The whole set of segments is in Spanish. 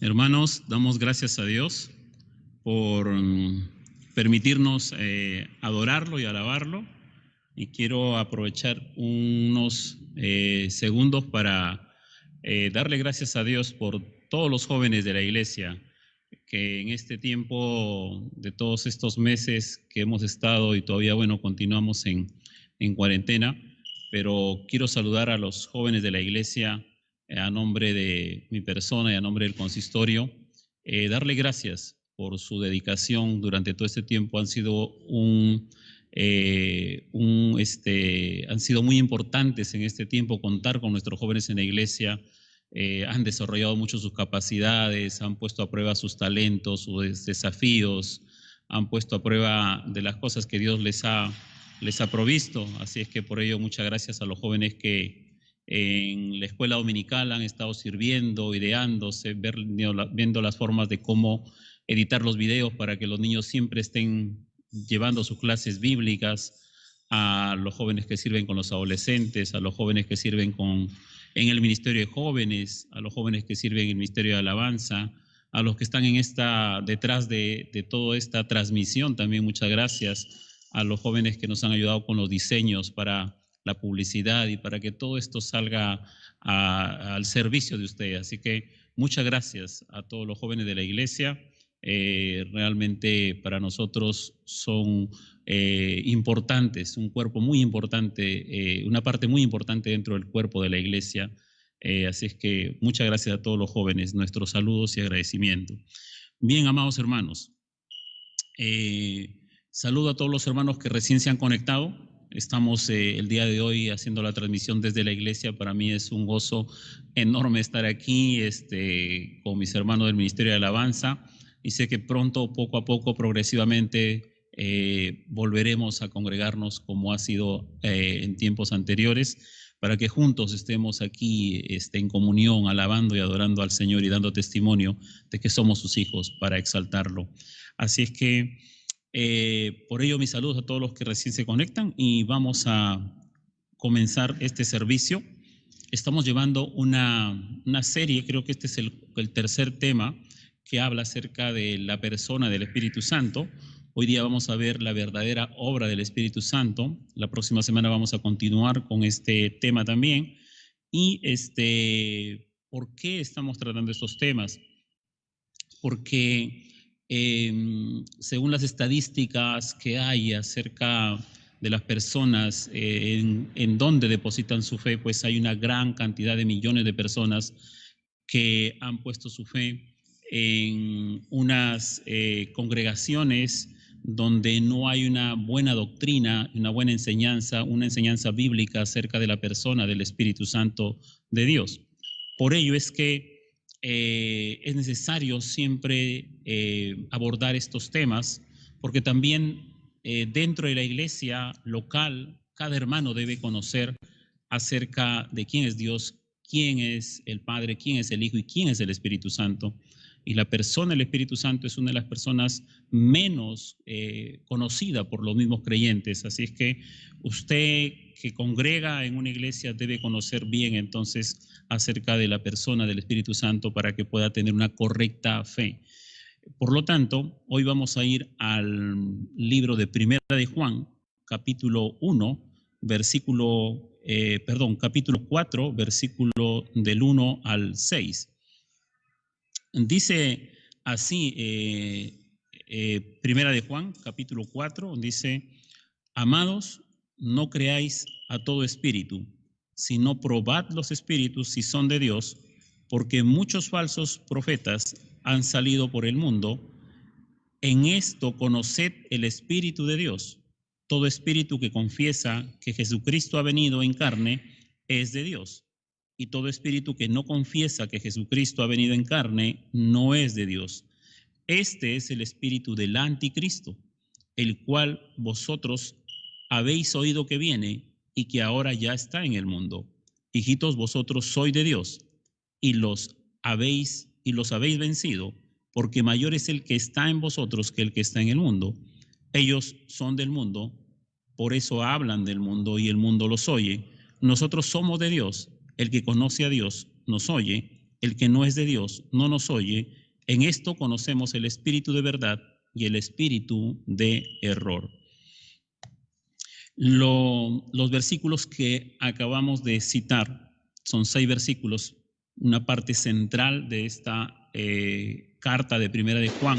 Hermanos, damos gracias a Dios por permitirnos adorarlo y alabarlo. Y quiero aprovechar unos segundos para darle gracias a Dios por todos los jóvenes de la iglesia que en este tiempo de todos estos meses que hemos estado y todavía, continuamos en cuarentena, pero quiero saludar a los jóvenes de la iglesia a nombre de mi persona y a nombre del consistorio, darle gracias por su dedicación durante todo este tiempo. Han sido han sido muy importantes en este tiempo contar con nuestros jóvenes en la iglesia. Han desarrollado mucho sus capacidades, han puesto a prueba sus talentos, sus desafíos, han puesto a prueba de las cosas que Dios les ha provisto. Así es que por ello muchas gracias a los jóvenes que en la escuela dominical han estado sirviendo, ideándose, viendo las formas de cómo editar los videos para que los niños siempre estén llevando sus clases bíblicas, a los jóvenes que sirven con los adolescentes, a los jóvenes que sirven en el ministerio de jóvenes, a los jóvenes que sirven en el ministerio de alabanza, a los que están detrás de toda esta transmisión también muchas gracias, a los jóvenes que nos han ayudado con los diseños para la publicidad y para que todo esto salga al servicio de ustedes. Así que muchas gracias a todos los jóvenes de la iglesia. Realmente para nosotros son importantes, un cuerpo muy importante, una parte muy importante dentro del cuerpo de la iglesia. Así es que muchas gracias a todos los jóvenes, nuestros saludos y agradecimiento. Bien, amados hermanos, saludo a todos los hermanos que recién se han conectado. Estamos el día de hoy haciendo la transmisión desde la iglesia. Para mí es un gozo enorme estar aquí con mis hermanos del Ministerio de Alabanza, y sé que pronto, poco a poco, progresivamente, volveremos a congregarnos como ha sido en tiempos anteriores, para que juntos estemos aquí en comunión, alabando y adorando al Señor y dando testimonio de que somos sus hijos para exaltarlo. Así es que por ello mis saludos a todos los que recién se conectan, y vamos a comenzar este servicio. Estamos llevando una serie, creo que este es el tercer tema, que habla acerca de la persona del Espíritu Santo. Hoy día vamos a ver la verdadera obra del Espíritu Santo. La próxima semana vamos a continuar con este tema también. Y ¿por qué estamos tratando estos temas? Porque según las estadísticas que hay acerca de las personas en donde depositan su fe, pues hay una gran cantidad de millones de personas que han puesto su fe en unas congregaciones donde no hay una buena doctrina, una buena enseñanza, una enseñanza bíblica acerca de la persona del Espíritu Santo de Dios. Por ello es que es necesario siempre abordar estos temas, porque también dentro de la iglesia local, cada hermano debe conocer acerca de quién es Dios, quién es el Padre, quién es el Hijo y quién es el Espíritu Santo. Y la persona del Espíritu Santo es una de las personas menos conocida por los mismos creyentes. Así es que usted que congrega en una iglesia debe conocer bien entonces acerca de la persona del Espíritu Santo para que pueda tener una correcta fe. Por lo tanto, hoy vamos a ir al libro de Primera de Juan, capítulo 1, capítulo 4, versículo del 1 al 6. Dice así, Primera de Juan, capítulo 4, dice: amados, no creáis a todo espíritu, sino probad los espíritus si son de Dios, porque muchos falsos profetas han salido por el mundo. En esto conoced el Espíritu de Dios. Todo espíritu que confiesa que Jesucristo ha venido en carne es de Dios. Y todo espíritu que no confiesa que Jesucristo ha venido en carne no es de Dios. Este es el espíritu del anticristo, el cual vosotros habéis oído que viene y que ahora ya está en el mundo. Hijitos, vosotros sois de Dios y los habéis vencido, porque mayor es el que está en vosotros que el que está en el mundo. Ellos son del mundo, por eso hablan del mundo y el mundo los oye. Nosotros somos de Dios. El que conoce a Dios nos oye. el que no es de Dios no nos oye. En esto conocemos el espíritu de verdad y el espíritu de error. Los versículos que acabamos de citar son 6 versículos, una parte central de esta carta de Primera de Juan,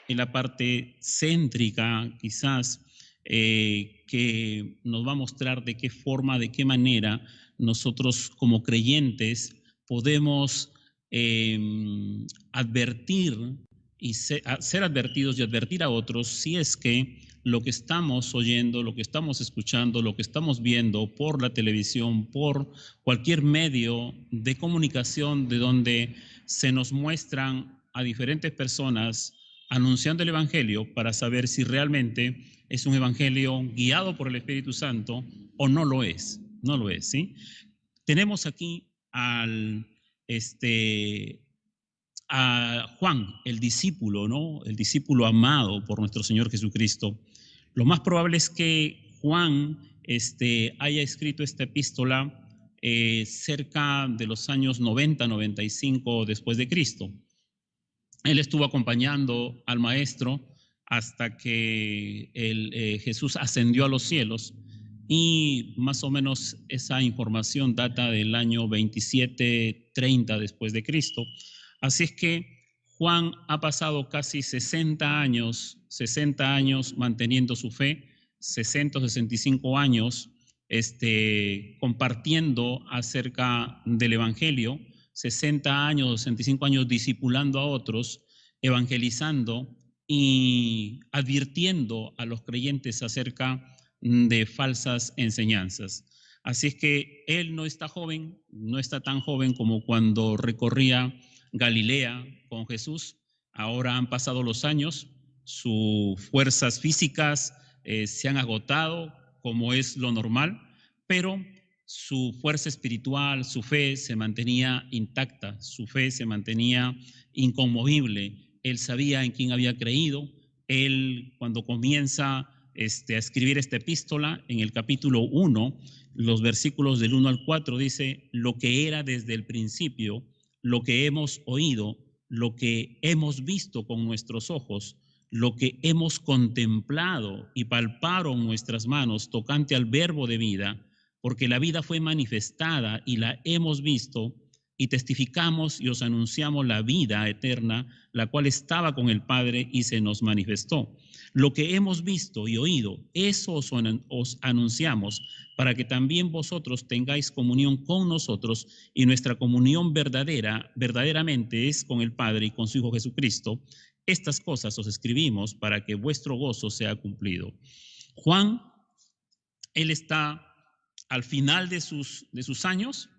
en la parte céntrica quizás que nos va a mostrar de qué forma, de qué manera nosotros como creyentes podemos advertir y ser advertidos y advertir a otros si es que lo que estamos oyendo, lo que estamos escuchando, lo que estamos viendo por la televisión, por cualquier medio de comunicación de donde se nos muestran a diferentes personas anunciando el Evangelio para saber si realmente es un Evangelio guiado por el Espíritu Santo o no lo es. No lo es, ¿sí? Tenemos aquí a Juan, el discípulo, ¿no? El discípulo amado por nuestro Señor Jesucristo. Lo más probable es que Juan haya escrito esta epístola cerca de los años 90, 95 después de Cristo. Él estuvo acompañando al Maestro hasta que Jesús ascendió a los cielos, y más o menos esa información data del año 27, 30 después de Cristo. Así es que Juan ha pasado casi 60 años manteniendo su fe, 60 o 65 años compartiendo acerca del Evangelio, 60 años, 65 años discipulando a otros, evangelizando y advirtiendo a los creyentes acerca de falsas enseñanzas. Así es que él no está joven, no está tan joven como cuando recorría Galilea con Jesús. Ahora han pasado los años, sus fuerzas físicas se han agotado, como es lo normal, pero su fuerza espiritual, su fe se mantenía intacta, su fe se mantenía inconmovible. Él sabía en quién había creído. Él, cuando comienza a escribir esta epístola, en el capítulo 1, los versículos del 1 al 4, dice: lo que era desde el principio, lo que hemos oído, lo que hemos visto con nuestros ojos, lo que hemos contemplado y palparon nuestras manos tocante al verbo de vida, porque la vida fue manifestada y la hemos visto, y testificamos y os anunciamos la vida eterna, la cual estaba con el Padre y se nos manifestó. Lo que hemos visto y oído, eso os anunciamos, para que también vosotros tengáis comunión con nosotros, y nuestra comunión verdaderamente es con el Padre y con su Hijo Jesucristo. Estas cosas os escribimos para que vuestro gozo sea cumplido. Juan, él está al final de sus años,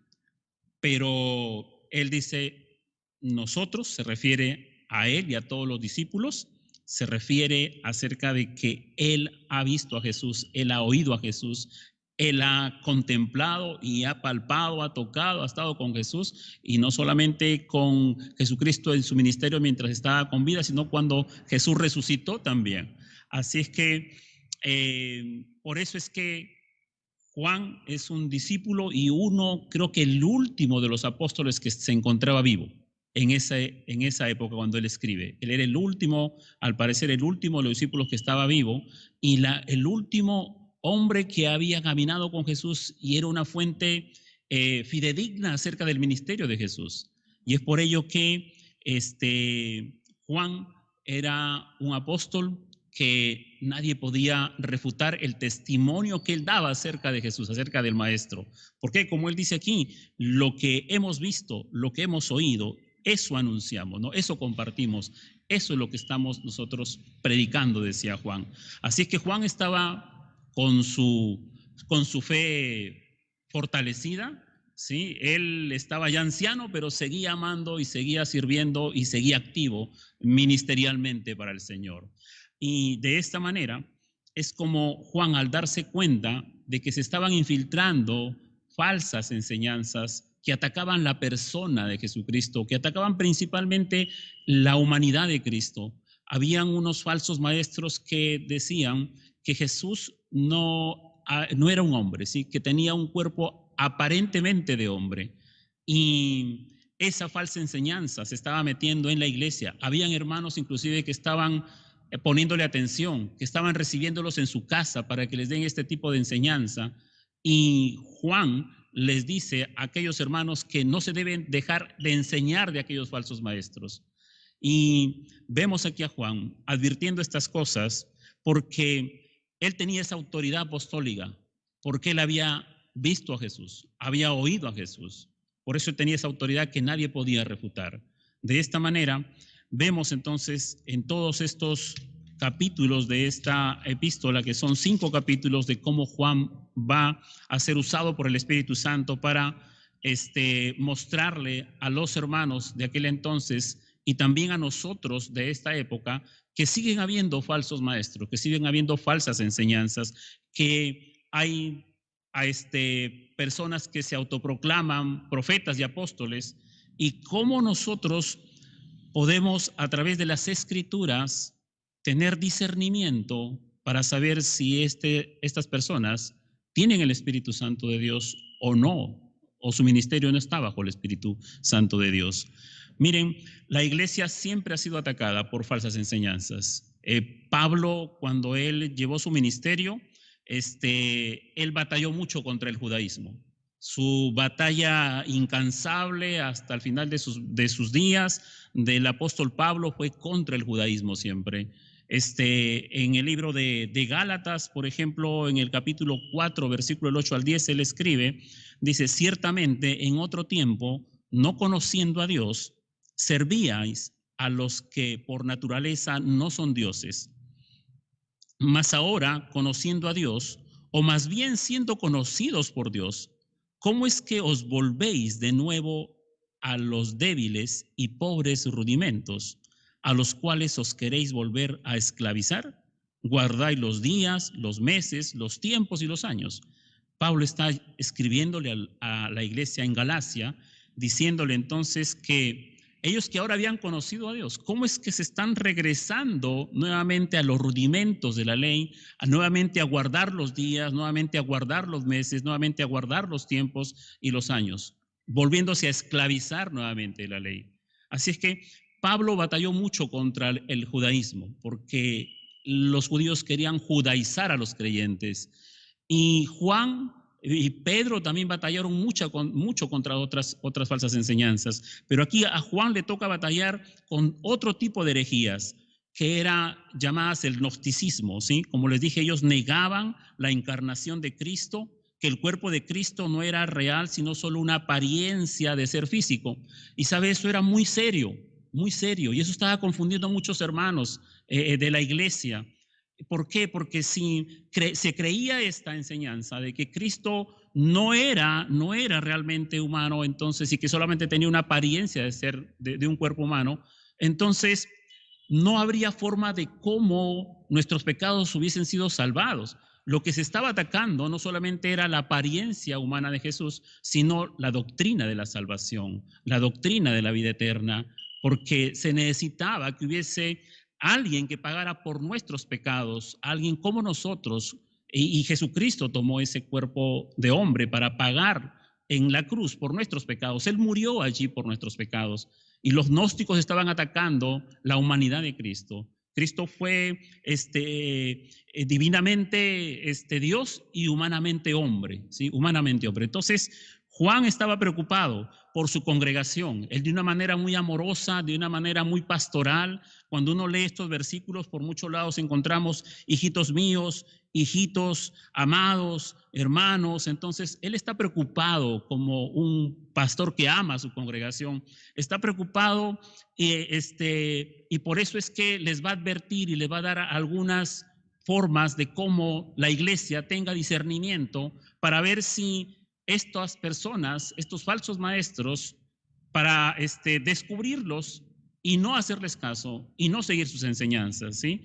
pero él dice nosotros, se refiere a él y a todos los discípulos, se refiere acerca de que él ha visto a Jesús, él ha oído a Jesús, él ha contemplado y ha palpado, ha tocado, ha estado con Jesús, y no solamente con Jesucristo en su ministerio mientras estaba con vida, sino cuando Jesús resucitó también. Así es que por eso es que Juan es un discípulo y creo que el último de los apóstoles que se encontraba vivo en esa época cuando él escribe. Él era el último, al parecer el último de los discípulos que estaba vivo, y el último hombre que había caminado con Jesús y era una fuente fidedigna acerca del ministerio de Jesús. Y es por ello que Juan era un apóstol que nadie podía refutar el testimonio que él daba acerca de Jesús, acerca del Maestro. Porque, como él dice aquí, lo que hemos visto, lo que hemos oído, eso anunciamos, ¿no? Eso compartimos, eso es lo que estamos nosotros predicando, decía Juan. Así es que Juan estaba con su fe fortalecida, ¿sí? Él estaba ya anciano, pero seguía amando y seguía sirviendo y seguía activo ministerialmente para el Señor. Y de esta manera es como Juan, al darse cuenta de que se estaban infiltrando falsas enseñanzas que atacaban la persona de Jesucristo, que atacaban principalmente la humanidad de Cristo. Habían unos falsos maestros que decían que Jesús no era un hombre, ¿sí? Que tenía un cuerpo aparentemente de hombre. Y esa falsa enseñanza se estaba metiendo en la iglesia. Habían hermanos inclusive que estaban poniéndole atención, que estaban recibiéndolos en su casa para que les den este tipo de enseñanza. Y Juan les dice a aquellos hermanos que no se deben dejar de enseñar de aquellos falsos maestros. Y vemos aquí a Juan advirtiendo estas cosas porque él tenía esa autoridad apostólica, porque él había visto a Jesús, había oído a Jesús. Por eso tenía esa autoridad que nadie podía refutar. De esta manera, vemos entonces en todos estos capítulos de esta epístola, que son 5 capítulos, de cómo Juan va a ser usado por el Espíritu Santo para mostrarle a los hermanos de aquel entonces y también a nosotros de esta época que siguen habiendo falsos maestros, que siguen habiendo falsas enseñanzas, que hay personas que se autoproclaman profetas y apóstoles, y cómo nosotros podemos a través de las escrituras tener discernimiento para saber si estas personas tienen el Espíritu Santo de Dios o no, o su ministerio no está bajo el Espíritu Santo de Dios. Miren, la iglesia siempre ha sido atacada por falsas enseñanzas. Pablo, cuando él llevó su ministerio, él batalló mucho contra el judaísmo. Su batalla incansable hasta el final de sus días del apóstol Pablo fue contra el judaísmo siempre. En el libro de Gálatas, por ejemplo, en el capítulo 4, versículo 8 al 10, él escribe, dice: ciertamente en otro tiempo, no conociendo a Dios, servíais a los que por naturaleza no son dioses. Mas ahora, conociendo a Dios, o más bien siendo conocidos por Dios, ¿cómo es que os volvéis de nuevo a los débiles y pobres rudimentos, a los cuales os queréis volver a esclavizar? Guardáis los días, los meses, los tiempos y los años. Pablo está escribiéndole a la iglesia en Galacia, diciéndole entonces que ellos que ahora habían conocido a Dios, ¿cómo es que se están regresando nuevamente a los rudimentos de la ley, nuevamente a guardar los días, nuevamente a guardar los meses, nuevamente a guardar los tiempos y los años, volviéndose a esclavizar nuevamente la ley? Así es que Pablo batalló mucho contra el judaísmo, porque los judíos querían judaizar a los creyentes. Y Juan y Pedro también batallaron mucho contra otras falsas enseñanzas. Pero aquí a Juan le toca batallar con otro tipo de herejías, que era llamadas el gnosticismo, ¿sí? Como les dije, ellos negaban la encarnación de Cristo, que el cuerpo de Cristo no era real, sino solo una apariencia de ser físico. Y sabe, eso era muy serio, y eso estaba confundiendo a muchos hermanos de la iglesia. ¿Por qué? Porque si se creía esta enseñanza de que Cristo no era realmente humano, entonces, y que solamente tenía una apariencia de ser de un cuerpo humano, entonces no habría forma de cómo nuestros pecados hubiesen sido salvados. Lo que se estaba atacando no solamente era la apariencia humana de Jesús, sino la doctrina de la salvación, la doctrina de la vida eterna, porque se necesitaba que hubiese alguien que pagara por nuestros pecados, alguien como nosotros, y Jesucristo tomó ese cuerpo de hombre para pagar en la cruz por nuestros pecados. Él murió allí por nuestros pecados, y los gnósticos estaban atacando la humanidad de Cristo. Cristo fue divinamente Dios y humanamente hombre, ¿sí? Humanamente hombre. Entonces, Juan estaba preocupado por su congregación. Él, de una manera muy amorosa, de una manera muy pastoral, cuando uno lee estos versículos, por muchos lados encontramos hijitos míos, hijitos amados, hermanos. Entonces, él está preocupado como un pastor que ama a su congregación. Está preocupado y por eso es que les va a advertir y les va a dar algunas formas de cómo la iglesia tenga discernimiento para ver si estas personas, estos falsos maestros, para descubrirlos y no hacerles caso y no seguir sus enseñanzas, ¿sí?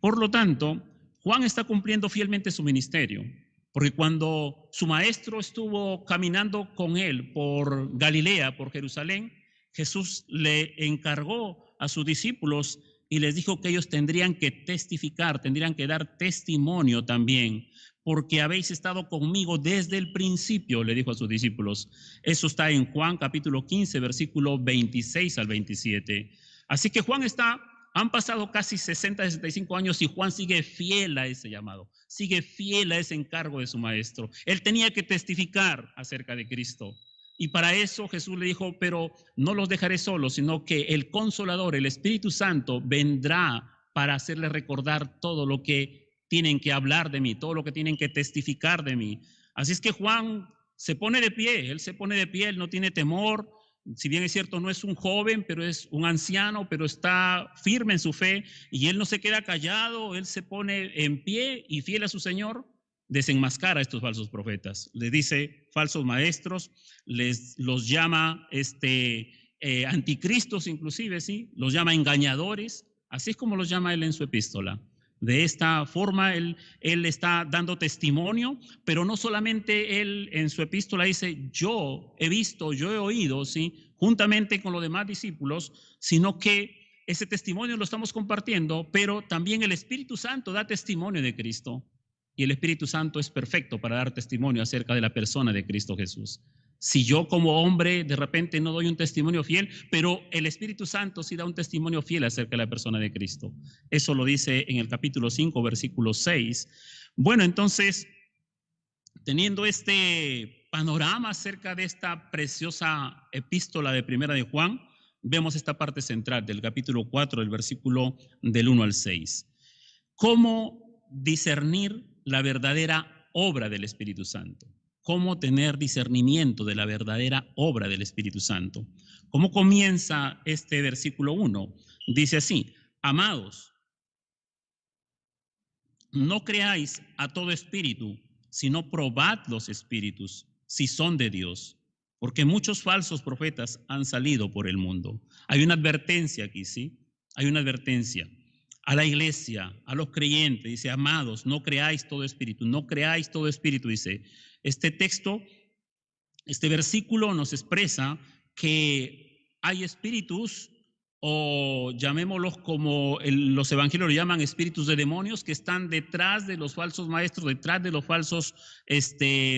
Por lo tanto, Juan está cumpliendo fielmente su ministerio, porque cuando su maestro estuvo caminando con él por Galilea, por Jerusalén, Jesús le encargó a sus discípulos y les dijo que ellos tendrían que testificar, tendrían que dar testimonio también, porque habéis estado conmigo desde el principio, le dijo a sus discípulos. Eso está en Juan capítulo 15, versículo 26 al 27. Así que han pasado casi 60, 65 años y Juan sigue fiel a ese llamado, sigue fiel a ese encargo de su maestro. Él tenía que testificar acerca de Cristo. Y para eso Jesús le dijo, pero no los dejaré solos, sino que el Consolador, el Espíritu Santo, vendrá para hacerles recordar todo lo que tienen que hablar de mí, todo lo que tienen que testificar de mí. Así es que Juan se pone de pie, él no tiene temor. Si bien es cierto, no es un joven, pero es un anciano, pero está firme en su fe y él no se queda callado, él se pone en pie y fiel a su Señor, desenmascara a estos falsos profetas. Les dice falsos maestros, los llama anticristos inclusive, ¿sí? Los llama engañadores, así es como los llama él en su epístola. De esta forma él está dando testimonio, pero no solamente él en su epístola dice, yo he visto, yo he oído, ¿sí? Juntamente con los demás discípulos, sino que ese testimonio lo estamos compartiendo, pero también el Espíritu Santo da testimonio de Cristo. Y el Espíritu Santo es perfecto para dar testimonio acerca de la persona de Cristo Jesús. Si yo como hombre de repente no doy un testimonio fiel, pero el Espíritu Santo sí da un testimonio fiel acerca de la persona de Cristo. Eso lo dice en el capítulo 5, versículo 6. Bueno, entonces, teniendo este panorama acerca de esta preciosa epístola de Primera de Juan, vemos esta parte central del capítulo 4, el versículo del 1 al 6. ¿Cómo discernir la verdadera obra del Espíritu Santo? ¿Cómo tener discernimiento de la verdadera obra del Espíritu Santo? ¿Cómo comienza este versículo 1? Dice así, amados, no creáis a todo espíritu, sino probad los espíritus, si son de Dios, porque muchos falsos profetas han salido por el mundo. Hay una advertencia aquí, ¿sí? Hay una advertencia a la iglesia, a los creyentes, dice, amados, no creáis todo espíritu, no creáis todo espíritu, dice. Este texto, este versículo nos expresa que hay espíritus, o llamémoslos como los evangelios lo llaman espíritus de demonios, que están detrás de los falsos maestros, detrás de los falsos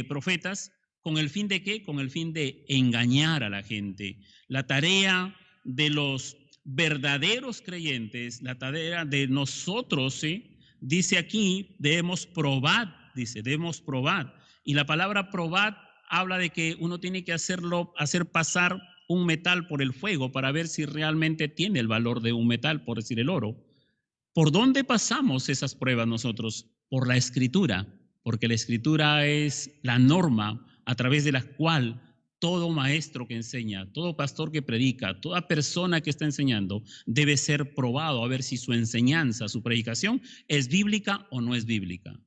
profetas, ¿con el fin de qué? Con el fin de engañar a la gente. La tarea de los verdaderos creyentes, la tarea de nosotros, ¿sí? Dice aquí, debemos probar, debemos probar. Y la palabra probar habla de que uno tiene que hacer pasar un metal por el fuego para ver si realmente tiene el valor de un metal, por decir el oro. ¿Por dónde pasamos esas pruebas nosotros? Por la Escritura, porque la Escritura es la norma a través de la cual todo maestro que enseña, todo pastor que predica, toda persona que está enseñando debe ser probado a ver si su enseñanza, su predicación es bíblica o no es bíblica.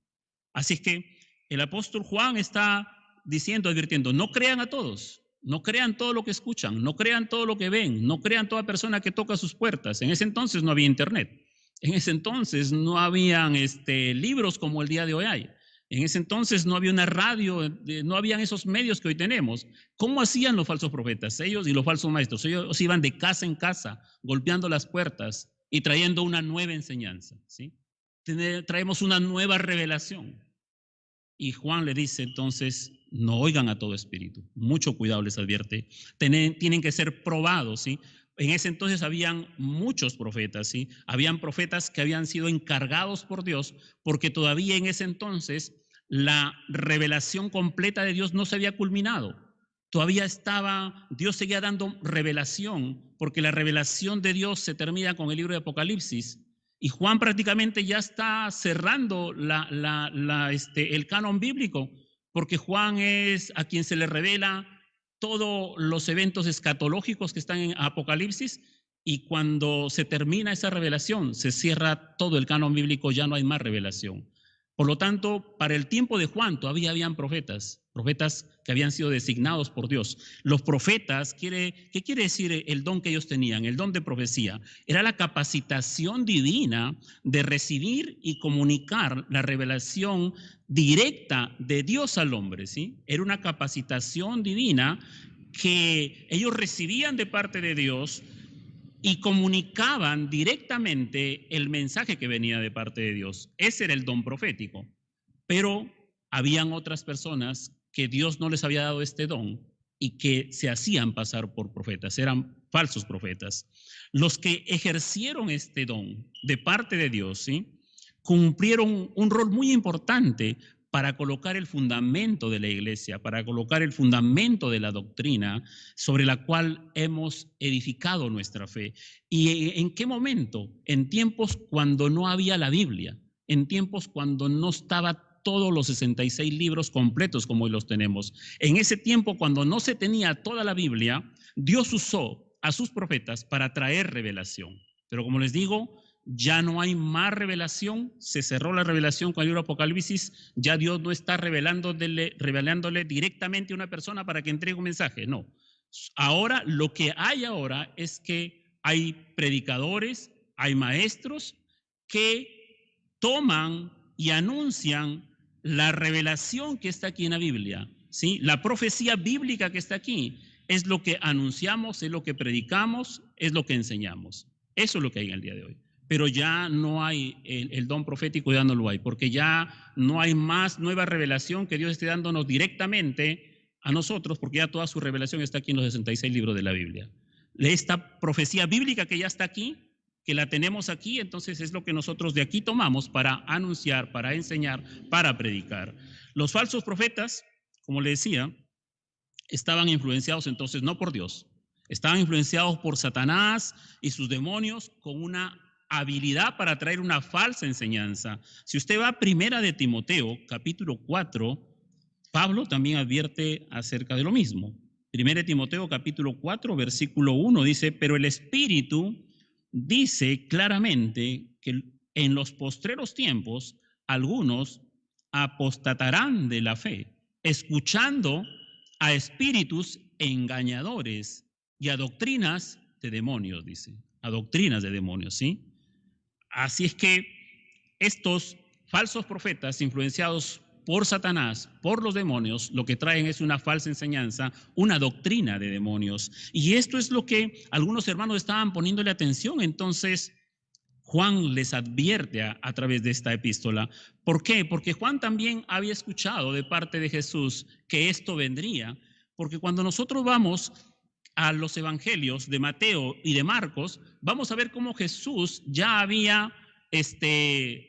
Así es que el apóstol Juan está diciendo, advirtiendo, no crean a todos, no crean todo lo que escuchan, no crean todo lo que ven, no crean toda persona que toca sus puertas. En ese entonces no había internet, en ese entonces no habían libros como el día de hoy hay. En ese entonces no había una radio, no habían esos medios que hoy tenemos. ¿Cómo hacían los falsos profetas? Ellos y los falsos maestros, ellos iban de casa en casa, golpeando las puertas y trayendo una nueva enseñanza, ¿sí? Traemos una nueva revelación. Y Juan le dice entonces, no oigan a todo espíritu. Mucho cuidado les advierte. Tienen que ser probados, ¿sí? En ese entonces habían muchos profetas, ¿sí? Habían profetas que habían sido encargados por Dios, porque todavía en ese entonces la revelación completa de Dios no se había culminado. Todavía Dios seguía dando revelación, porque la revelación de Dios se termina con el libro de Apocalipsis. Y Juan prácticamente ya está cerrando el canon bíblico, porque Juan es a quien se le revela todos los eventos escatológicos que están en Apocalipsis, y cuando se termina esa revelación, se cierra todo el canon bíblico, ya no hay más revelación. Por lo tanto, para el tiempo de Juan todavía habían profetas que habían sido designados por Dios. Los profetas, ¿qué quiere decir el don que ellos tenían? El don de profecía era la capacitación divina de recibir y comunicar la revelación directa de Dios al hombre, ¿sí? Era una capacitación divina que ellos recibían de parte de Dios y comunicaban directamente el mensaje que venía de parte de Dios. Ese era el don profético. Pero habían otras personas que Dios no les había dado este don y que se hacían pasar por profetas, eran falsos profetas. Los que ejercieron este don de parte de Dios, ¿sí?, cumplieron un rol muy importante para colocar el fundamento de la iglesia, para colocar el fundamento de la doctrina sobre la cual hemos edificado nuestra fe. ¿Y en qué momento? En tiempos cuando no había la Biblia, en tiempos cuando no estaba todos los 66 libros completos como hoy los tenemos. En ese tiempo, cuando no se tenía toda la Biblia, Dios usó a sus profetas para traer revelación. Pero como les digo, ya no hay más revelación, se cerró la revelación con el libro Apocalipsis, ya Dios no está revelándole directamente a una persona para que entregue un mensaje, no. Ahora, lo que hay ahora es que hay predicadores, hay maestros que toman y anuncian la revelación que está aquí en la Biblia, ¿sí? La profecía bíblica que está aquí es lo que anunciamos, es lo que predicamos, es lo que enseñamos. Eso es lo que hay en el día de hoy. Pero ya no hay el don profético, ya no lo hay, porque ya no hay más nueva revelación que Dios esté dándonos directamente a nosotros, porque ya toda su revelación está aquí en los 66 libros de la Biblia. Esta profecía bíblica que ya está aquí, que la tenemos aquí, entonces es lo que nosotros de aquí tomamos para anunciar, para enseñar, para predicar. Los falsos profetas, como le decía, estaban influenciados entonces no por Dios, estaban influenciados por Satanás y sus demonios con una habilidad para traer una falsa enseñanza. Si usted va a Primera de Timoteo, capítulo 4, Pablo también advierte acerca de lo mismo. Primera de Timoteo, capítulo 4, versículo 1 dice, pero el Espíritu dice claramente que en los postreros tiempos algunos apostatarán de la fe, escuchando a espíritus engañadores y a doctrinas de demonios, dice, a doctrinas de demonios, ¿sí? Así es que estos falsos profetas influenciados por Satanás, por los demonios, lo que traen es una falsa enseñanza, una doctrina de demonios. Y esto es lo que algunos hermanos estaban poniéndole atención. Entonces, Juan les advierte a través de esta epístola. ¿Por qué? Porque Juan también había escuchado de parte de Jesús que esto vendría. Porque cuando nosotros vamos a los evangelios de Mateo y de Marcos, vamos a ver cómo Jesús ya había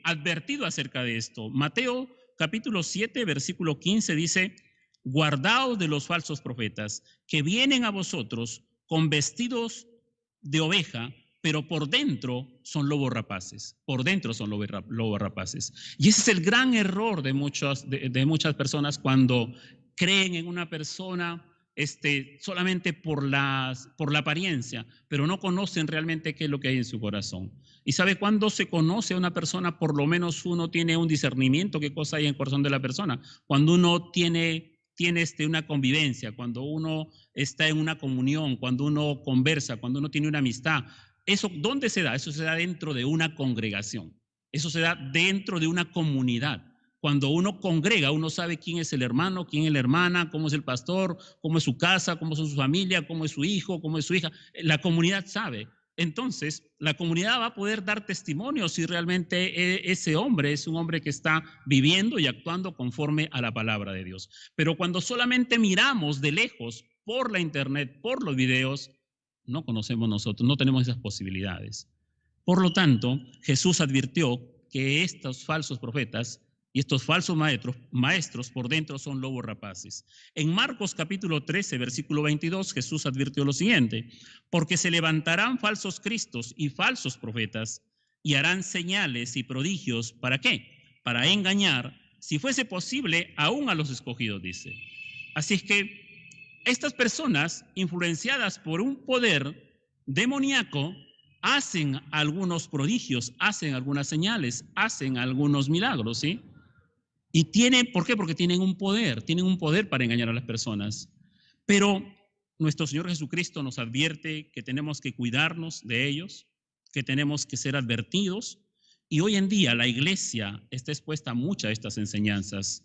advertido acerca de esto. Mateo capítulo 7, versículo 15 dice, guardaos de los falsos profetas que vienen a vosotros con vestidos de oveja, pero por dentro son lobos rapaces. Por dentro son lobos rapaces. Y ese es el gran error de muchas personas cuando creen en una persona solamente por la apariencia, pero no conocen realmente qué es lo que hay en su corazón. ¿Y sabe cuándo se conoce a una persona? Por lo menos uno tiene un discernimiento qué cosa hay en el corazón de la persona. Cuando uno tiene una convivencia, cuando uno está en una comunión, cuando uno conversa, cuando uno tiene una amistad. ¿Eso dónde se da? Eso se da dentro de una congregación. Eso se da dentro de una comunidad. Cuando uno congrega, uno sabe quién es el hermano, quién es la hermana, cómo es el pastor, cómo es su casa, cómo son su familia, cómo es su hijo, cómo es su hija. La comunidad sabe. Entonces, la comunidad va a poder dar testimonio si realmente ese hombre es un hombre que está viviendo y actuando conforme a la palabra de Dios. Pero cuando solamente miramos de lejos por la internet, por los videos, no conocemos nosotros, no tenemos esas posibilidades. Por lo tanto, Jesús advirtió que estos falsos profetas y estos falsos maestros por dentro son lobos rapaces. En Marcos capítulo 13, versículo 22, Jesús advirtió lo siguiente, porque se levantarán falsos cristos y falsos profetas y harán señales y prodigios, ¿para qué? Para engañar, si fuese posible, aún a los escogidos, dice. Así es que estas personas, influenciadas por un poder demoníaco, hacen algunos prodigios, hacen algunas señales, hacen algunos milagros, ¿sí? Y ¿por qué? Porque tienen un poder para engañar a las personas. Pero nuestro Señor Jesucristo nos advierte que tenemos que cuidarnos de ellos, que tenemos que ser advertidos. Y hoy en día la iglesia está expuesta a muchas de estas enseñanzas,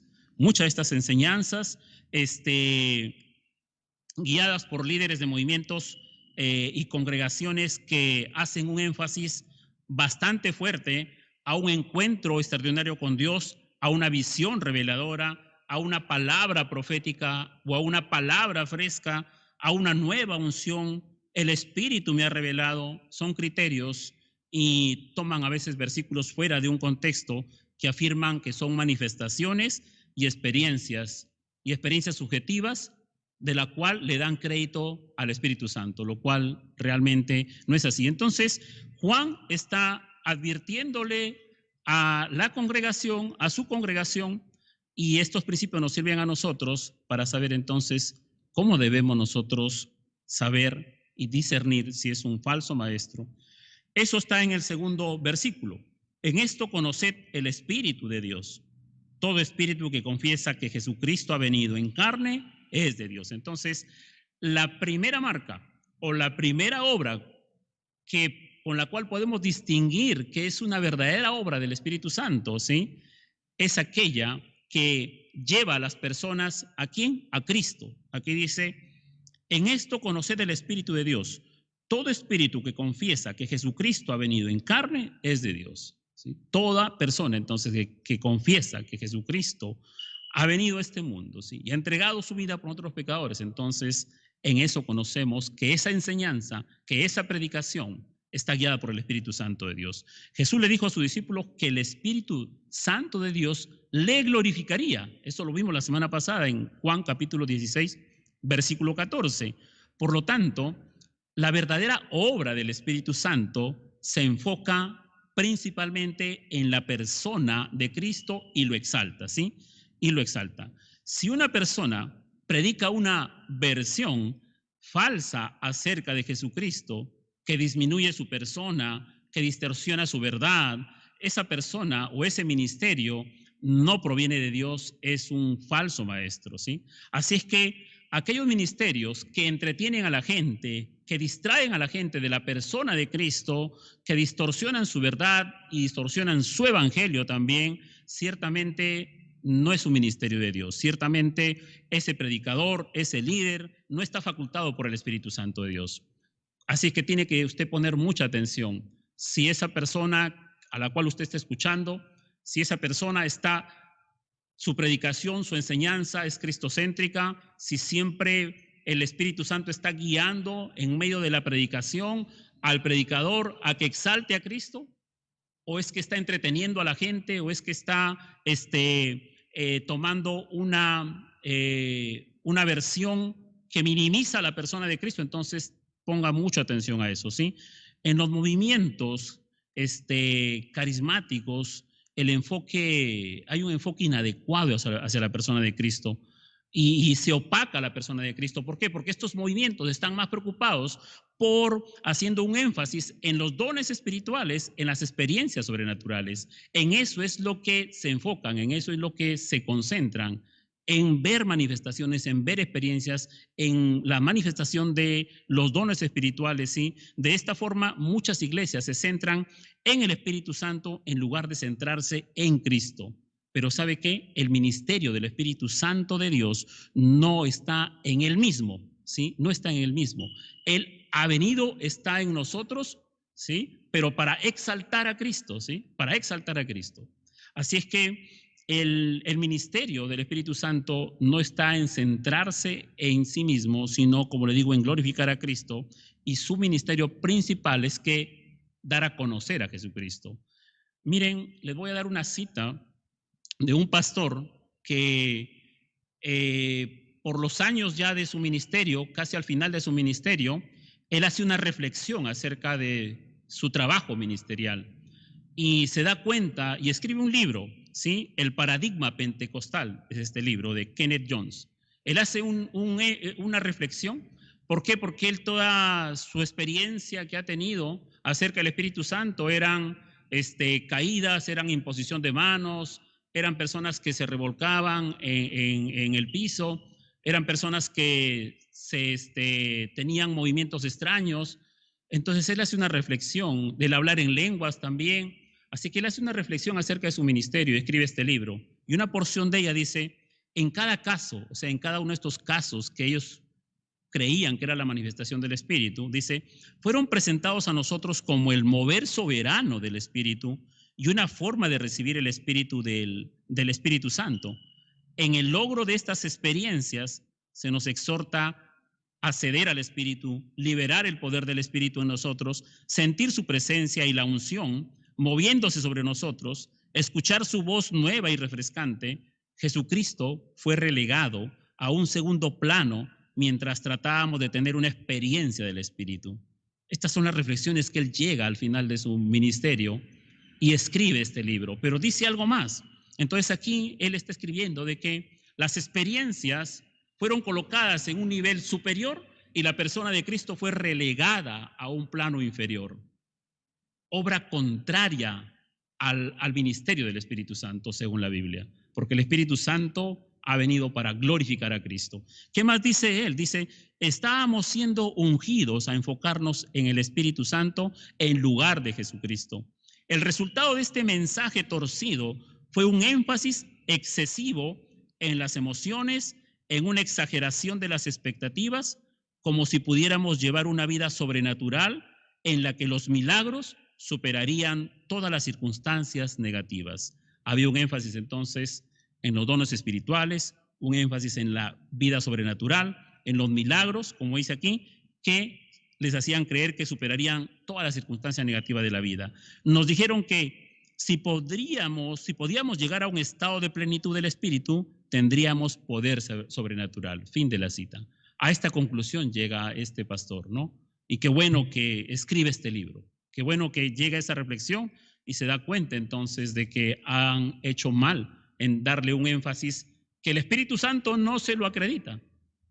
guiadas por líderes de movimientos y congregaciones que hacen un énfasis bastante fuerte a un encuentro extraordinario con Dios, a una visión reveladora, a una palabra profética o a una palabra fresca, a una nueva unción. El Espíritu me ha revelado. Son criterios y toman a veces versículos fuera de un contexto que afirman que son manifestaciones y experiencias subjetivas, de la cual le dan crédito al Espíritu Santo, lo cual realmente no es así. Entonces, Juan está advirtiéndole a la congregación, a su congregación, y estos principios nos sirven a nosotros para saber entonces cómo debemos nosotros saber y discernir si es un falso maestro. Eso está en el segundo versículo. En esto conoced el Espíritu de Dios. Todo espíritu que confiesa que Jesucristo ha venido en carne es de Dios. Entonces, la primera marca o la primera obra con la cual podemos distinguir que es una verdadera obra del Espíritu Santo, ¿sí?, es aquella que lleva a las personas, ¿a quién? A Cristo. Aquí dice, en esto conoced el Espíritu de Dios. Todo espíritu que confiesa que Jesucristo ha venido en carne es de Dios. ¿Sí? Toda persona entonces que confiesa que Jesucristo ha venido a este mundo, ¿sí?, y ha entregado su vida por otros pecadores, entonces en eso conocemos que esa enseñanza, que esa predicación está guiada por el Espíritu Santo de Dios. Jesús le dijo a sus discípulos que el Espíritu Santo de Dios le glorificaría. Eso lo vimos la semana pasada en Juan capítulo 16, versículo 14. Por lo tanto, la verdadera obra del Espíritu Santo se enfoca principalmente en la persona de Cristo y lo exalta, ¿sí? Y lo exalta. Si una persona predica una versión falsa acerca de Jesucristo, que disminuye su persona, que distorsiona su verdad, esa persona o ese ministerio no proviene de Dios, es un falso maestro, ¿sí? Así es que aquellos ministerios que entretienen a la gente, que distraen a la gente de la persona de Cristo, que distorsionan su verdad y distorsionan su evangelio también, ciertamente no es un ministerio de Dios. Ciertamente ese predicador, ese líder, no está facultado por el Espíritu Santo de Dios. Así que tiene que usted poner mucha atención. Si esa persona a la cual usted está escuchando, si esa persona está, su predicación, su enseñanza es cristocéntrica, si siempre el Espíritu Santo está guiando en medio de la predicación al predicador a que exalte a Cristo, o es que está entreteniendo a la gente, o es que está tomando una versión que minimiza a la persona de Cristo, entonces ponga mucha atención a eso, ¿sí? En los movimientos carismáticos, hay un enfoque inadecuado hacia la persona de Cristo y se opaca a la persona de Cristo. ¿Por qué? Porque estos movimientos están más preocupados por haciendo un énfasis en los dones espirituales, en las experiencias sobrenaturales. En eso es lo que se enfocan, en eso es lo que se concentran, en ver manifestaciones, en ver experiencias, en la manifestación de los dones espirituales, ¿sí? De esta forma, muchas iglesias se centran en el Espíritu Santo en lugar de centrarse en Cristo. Pero ¿sabe qué? El ministerio del Espíritu Santo de Dios no está en él mismo, ¿sí? No está en él mismo. Él ha venido, está en nosotros, ¿sí? Pero para exaltar a Cristo, ¿sí? Para exaltar a Cristo. Así es que el ministerio del Espíritu Santo no está en centrarse en sí mismo, sino, como le digo, en glorificar a Cristo, y su ministerio principal es que dar a conocer a Jesucristo. Miren, les voy a dar una cita de un pastor que por los años ya de su ministerio, casi al final de su ministerio, él hace una reflexión acerca de su trabajo ministerial y se da cuenta y escribe un libro, ¿sí? El Paradigma Pentecostal es este libro de Kenneth Jones. Él hace una reflexión. ¿Por qué? Porque él toda su experiencia que ha tenido acerca del Espíritu Santo eran caídas, eran imposición de manos, eran personas que se revolcaban en el piso, eran personas que tenían movimientos extraños. Entonces él hace una reflexión del hablar en lenguas también. Así que él hace una reflexión acerca de su ministerio y escribe este libro. Y una porción de ella dice, en cada caso, o sea, en cada uno de estos casos que ellos creían que era la manifestación del Espíritu, dice, fueron presentados a nosotros como el mover soberano del Espíritu y una forma de recibir el Espíritu del del Espíritu Santo. En el logro de estas experiencias se nos exhorta a ceder al Espíritu, liberar el poder del Espíritu en nosotros, sentir su presencia y la unción moviéndose sobre nosotros, escuchar su voz nueva y refrescante. Jesucristo fue relegado a un segundo plano mientras tratábamos de tener una experiencia del Espíritu. Estas son las reflexiones que él llega al final de su ministerio y escribe este libro, pero dice algo más. Entonces aquí él está escribiendo de que las experiencias fueron colocadas en un nivel superior y la persona de Cristo fue relegada a un plano inferior. Obra contraria al ministerio del Espíritu Santo, según la Biblia, porque el Espíritu Santo ha venido para glorificar a Cristo. ¿Qué más dice él? Dice, estábamos siendo ungidos a enfocarnos en el Espíritu Santo en lugar de Jesucristo. El resultado de este mensaje torcido fue un énfasis excesivo en las emociones, en una exageración de las expectativas, como si pudiéramos llevar una vida sobrenatural en la que los milagros superarían todas las circunstancias negativas. Había un énfasis entonces en los dones espirituales, un énfasis en la vida sobrenatural, en los milagros, como dice aquí, que les hacían creer que superarían todas las circunstancias negativas de la vida. Nos dijeron que si podíamos llegar a un estado de plenitud del Espíritu, tendríamos poder sobrenatural. Fin de la cita. A esta conclusión llega este pastor, ¿no? Y qué bueno que escribe este libro. Qué bueno que llega a esa reflexión y se da cuenta entonces de que han hecho mal en darle un énfasis que el Espíritu Santo no se lo acredita,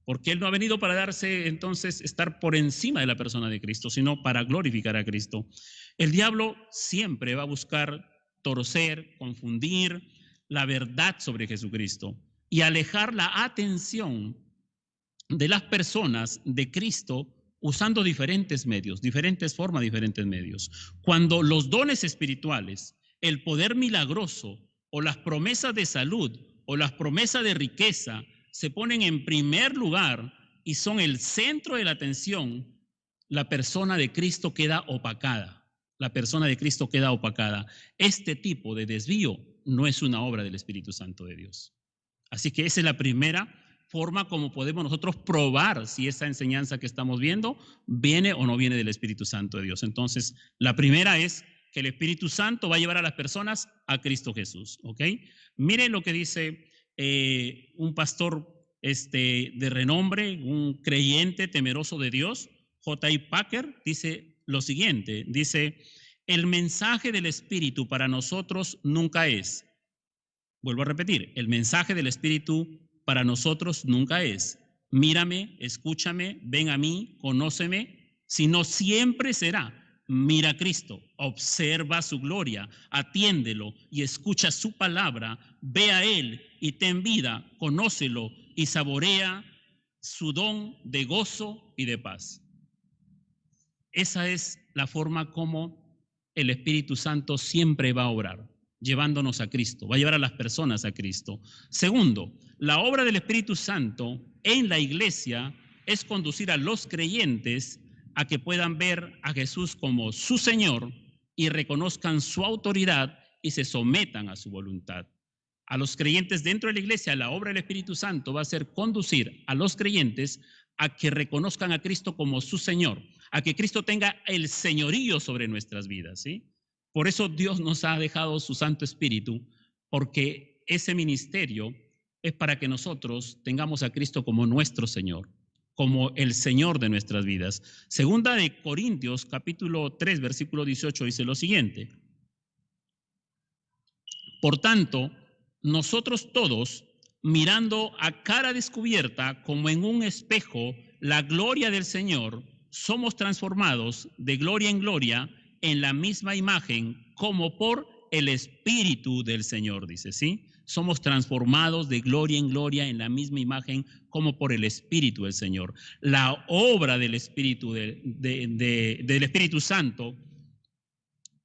porque Él no ha venido para darse entonces estar por encima de la persona de Cristo, sino para glorificar a Cristo. El diablo siempre va a buscar torcer, confundir la verdad sobre Jesucristo y alejar la atención de las personas de Cristo usando diferentes medios, diferentes formas, diferentes medios. Cuando los dones espirituales, el poder milagroso o las promesas de salud o las promesas de riqueza se ponen en primer lugar y son el centro de la atención, la persona de Cristo queda opacada. La persona de Cristo queda opacada. Este tipo de desvío no es una obra del Espíritu Santo de Dios. Así que esa es la primera forma como podemos nosotros probar si esa enseñanza que estamos viendo viene o no viene del Espíritu Santo de Dios. Entonces, la primera es que el Espíritu Santo va a llevar a las personas a Cristo Jesús, ¿ok? Miren lo que dice un pastor de renombre, un creyente temeroso de Dios, J.I. Packer, dice lo siguiente, dice, el mensaje del Espíritu para nosotros nunca es, vuelvo a repetir, el mensaje del Espíritu para nosotros nunca es, mírame, escúchame, ven a mí, conóceme, sino siempre será, mira a Cristo, observa su gloria, atiéndelo y escucha su palabra, ve a Él y ten vida, conócelo y saborea su don de gozo y de paz. Esa es la forma como el Espíritu Santo siempre va a obrar, llevándonos a Cristo, va a llevar a las personas a Cristo. Segundo, la obra del Espíritu Santo en la iglesia es conducir a los creyentes a que puedan ver a Jesús como su Señor y reconozcan su autoridad y se sometan a su voluntad. A los creyentes dentro de la iglesia, la obra del Espíritu Santo va a ser conducir a los creyentes a que reconozcan a Cristo como su Señor, a que Cristo tenga el señorío sobre nuestras vidas, ¿sí? Por eso Dios nos ha dejado su Santo Espíritu, porque ese ministerio es para que nosotros tengamos a Cristo como nuestro Señor, como el Señor de nuestras vidas. Segunda de Corintios, capítulo 3, versículo 18, dice lo siguiente. Por tanto, nosotros todos, mirando a cara descubierta como en un espejo la gloria del Señor, somos transformados de gloria en gloria en la misma imagen como por el Espíritu del Señor, dice, ¿sí? Somos transformados de gloria en gloria en la misma imagen como por el Espíritu del Señor. La obra del Espíritu, del Espíritu Santo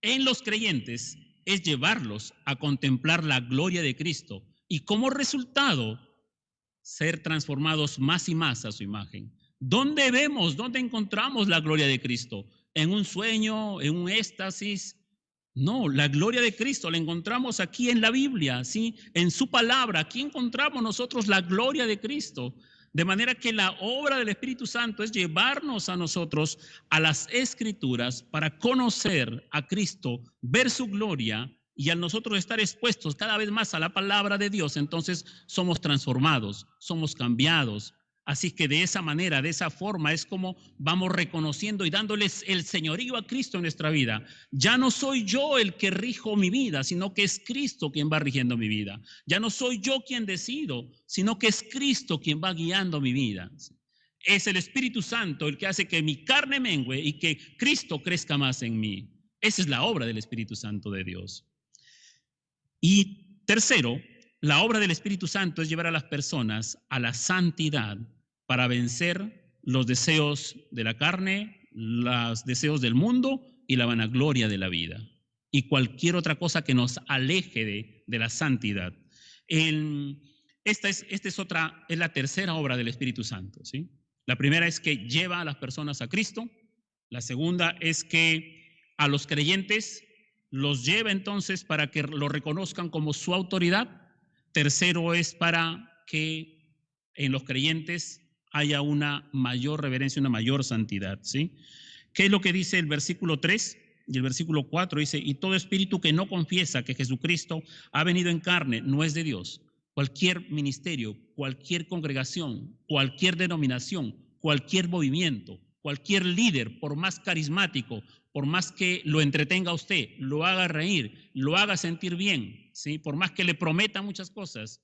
en los creyentes es llevarlos a contemplar la gloria de Cristo y como resultado ser transformados más y más a su imagen. ¿Dónde vemos, dónde encontramos la gloria de Cristo? ¿En un sueño, en un éxtasis? No, la gloria de Cristo la encontramos aquí en la Biblia, ¿sí? En su palabra. Aquí encontramos nosotros la gloria de Cristo. De manera que la obra del Espíritu Santo es llevarnos a nosotros a las Escrituras para conocer a Cristo, ver su gloria, y al nosotros estar expuestos cada vez más a la palabra de Dios, entonces somos transformados, somos cambiados. Así que de esa manera, de esa forma, es como vamos reconociendo y dándoles el señorío a Cristo en nuestra vida. Ya no soy yo el que rijo mi vida, sino que es Cristo quien va rigiendo mi vida. Ya no soy yo quien decido, sino que es Cristo quien va guiando mi vida. Es el Espíritu Santo el que hace que mi carne mengue y que Cristo crezca más en mí. Esa es la obra del Espíritu Santo de Dios. Y tercero, la obra del Espíritu Santo es llevar a las personas a la santidad para vencer los deseos de la carne, los deseos del mundo y la vanagloria de la vida. Y cualquier otra cosa que nos aleje de la santidad. Esta es la tercera obra del Espíritu Santo, ¿sí? La primera es que lleva a las personas a Cristo. La segunda es que a los creyentes los lleva entonces para que lo reconozcan como su autoridad. Tercero es para que en los creyentes haya una mayor reverencia, una mayor santidad, ¿sí? ¿Qué es lo que dice el versículo 3 y el versículo 4? Dice, y todo espíritu que no confiesa que Jesucristo ha venido en carne no es de Dios. Cualquier ministerio, cualquier congregación, cualquier denominación, cualquier movimiento, cualquier líder, por más carismático, por más que lo entretenga a usted, lo haga reír, lo haga sentir bien, ¿sí? Por más que le prometa muchas cosas,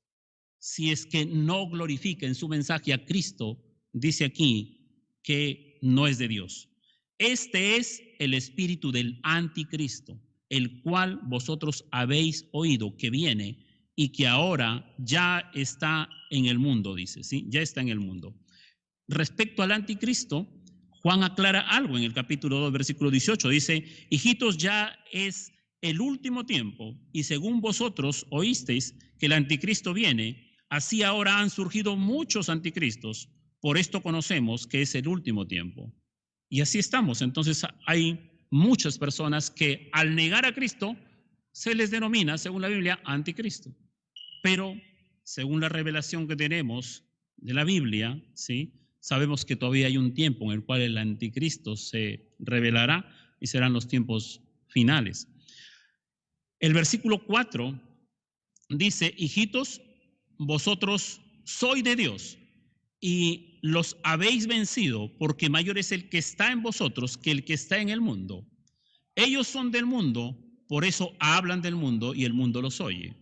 si es que no glorifica en su mensaje a Cristo, dice aquí que no es de Dios. Este es el espíritu del anticristo, el cual vosotros habéis oído que viene y que ahora ya está en el mundo, dice, ¿sí? Ya está en el mundo. Respecto al anticristo, Juan aclara algo en el capítulo 2, versículo 18. Dice, hijitos, ya es el último tiempo, y según vosotros oísteis que el anticristo viene, así ahora han surgido muchos anticristos. Por esto conocemos que es el último tiempo. Y así estamos. Entonces hay muchas personas que al negar a Cristo se les denomina, según la Biblia, anticristo. Pero según la revelación que tenemos de la Biblia, ¿sí?, sabemos que todavía hay un tiempo en el cual el anticristo se revelará y serán los tiempos finales. El versículo 4 dice, hijitos, vosotros sois de Dios y los habéis vencido, porque mayor es el que está en vosotros que el que está en el mundo. Ellos son del mundo, por eso hablan del mundo y el mundo los oye.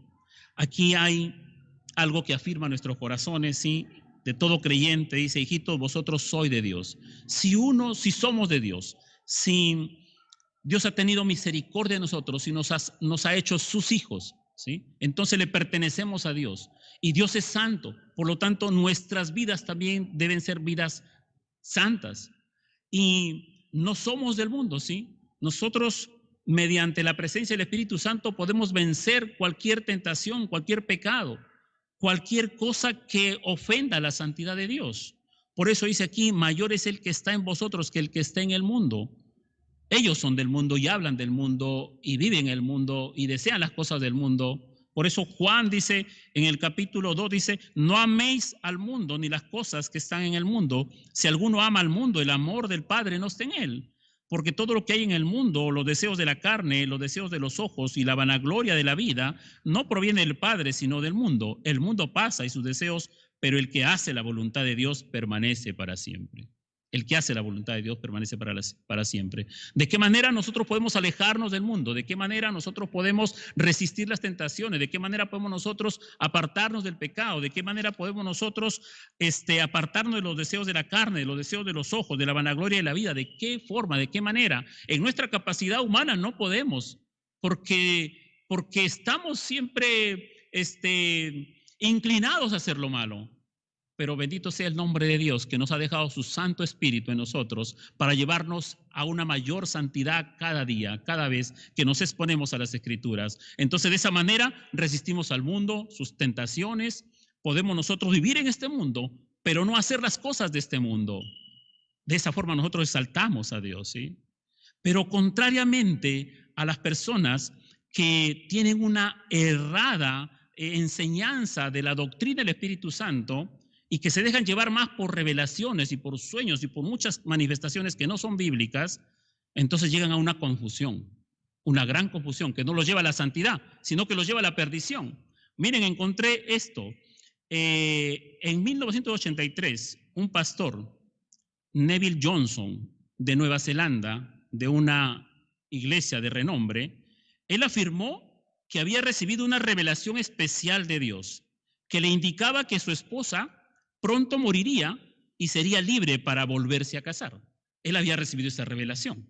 Aquí hay algo que afirma nuestros corazones, ¿sí?, de todo creyente. Dice, hijitos, vosotros sois de Dios. Si somos de Dios, si Dios ha tenido misericordia de nosotros y nos ha hecho sus hijos, ¿sí?, entonces le pertenecemos a Dios. Y Dios es santo, por lo tanto nuestras vidas también deben ser vidas santas. Y no somos del mundo, ¿sí? Nosotros, mediante la presencia del Espíritu Santo, podemos vencer cualquier tentación, cualquier pecado, cualquier cosa que ofenda la santidad de Dios. Por eso dice aquí, mayor es el que está en vosotros que el que está en el mundo. Ellos son del mundo y hablan del mundo y viven el mundo y desean las cosas del mundo. Por eso Juan dice en el capítulo 2, dice, no améis al mundo ni las cosas que están en el mundo. Si alguno ama al mundo, el amor del Padre no está en él. Porque todo lo que hay en el mundo, los deseos de la carne, los deseos de los ojos y la vanagloria de la vida, no proviene del Padre, sino del mundo. El mundo pasa y sus deseos, pero el que hace la voluntad de Dios permanece para siempre. El que hace la voluntad de Dios permanece para siempre. ¿De qué manera nosotros podemos alejarnos del mundo? ¿De qué manera nosotros podemos resistir las tentaciones? ¿De qué manera podemos nosotros apartarnos del pecado? ¿De qué manera podemos nosotros apartarnos de los deseos de la carne, de los deseos de los ojos, de la vanagloria de la vida? ¿De qué forma? ¿De qué manera? En nuestra capacidad humana no podemos, porque estamos siempre inclinados a hacer lo malo. Pero bendito sea el nombre de Dios que nos ha dejado su Santo Espíritu en nosotros para llevarnos a una mayor santidad cada día, cada vez que nos exponemos a las Escrituras. Entonces, de esa manera resistimos al mundo, sus tentaciones. Podemos nosotros vivir en este mundo, pero no hacer las cosas de este mundo. De esa forma nosotros exaltamos a Dios, ¿sí? Pero contrariamente a las personas que tienen una errada enseñanza de la doctrina del Espíritu Santo y que se dejan llevar más por revelaciones y por sueños y por muchas manifestaciones que no son bíblicas, entonces llegan a una confusión, una gran confusión que no los lleva a la santidad, sino que los lleva a la perdición. Miren, encontré esto. En 1983, un pastor, Neville Johnson, de Nueva Zelanda, de una iglesia de renombre, él afirmó que había recibido una revelación especial de Dios, que le indicaba que su esposa pronto moriría y sería libre para volverse a casar. Él había recibido esa revelación,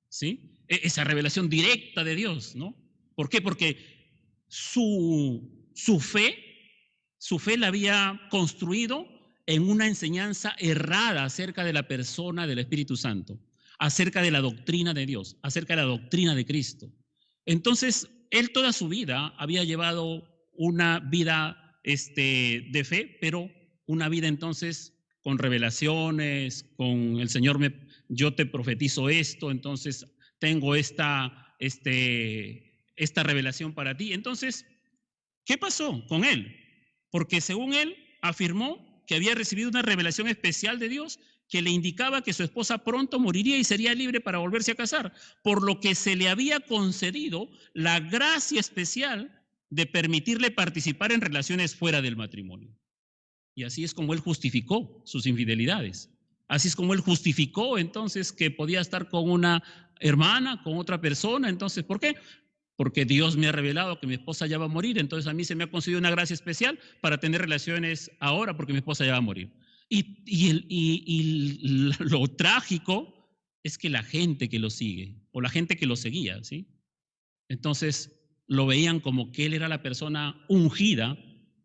¿sí? Esa revelación directa de Dios, ¿no? ¿Por qué? Porque su fe la había construido en una enseñanza errada acerca de la persona del Espíritu Santo, acerca de la doctrina de Dios, acerca de la doctrina de Cristo. Entonces, él toda su vida había llevado una vida de fe, pero una vida entonces con revelaciones, con el Señor, yo te profetizo esto, entonces tengo esta revelación para ti. Entonces, ¿qué pasó con él? Porque según él afirmó que había recibido una revelación especial de Dios que le indicaba que su esposa pronto moriría y sería libre para volverse a casar, por lo que se le había concedido la gracia especial de permitirle participar en relaciones fuera del matrimonio. Y así es como él justificó sus infidelidades. Así es como él justificó entonces que podía estar con una hermana, con otra persona. Entonces, ¿por qué? Porque Dios me ha revelado que mi esposa ya va a morir, entonces a mí se me ha concedido una gracia especial para tener relaciones ahora porque mi esposa ya va a morir. Y lo trágico es que la gente que lo sigue, o la gente que lo seguía, ¿sí? Entonces lo veían como que él era la persona ungida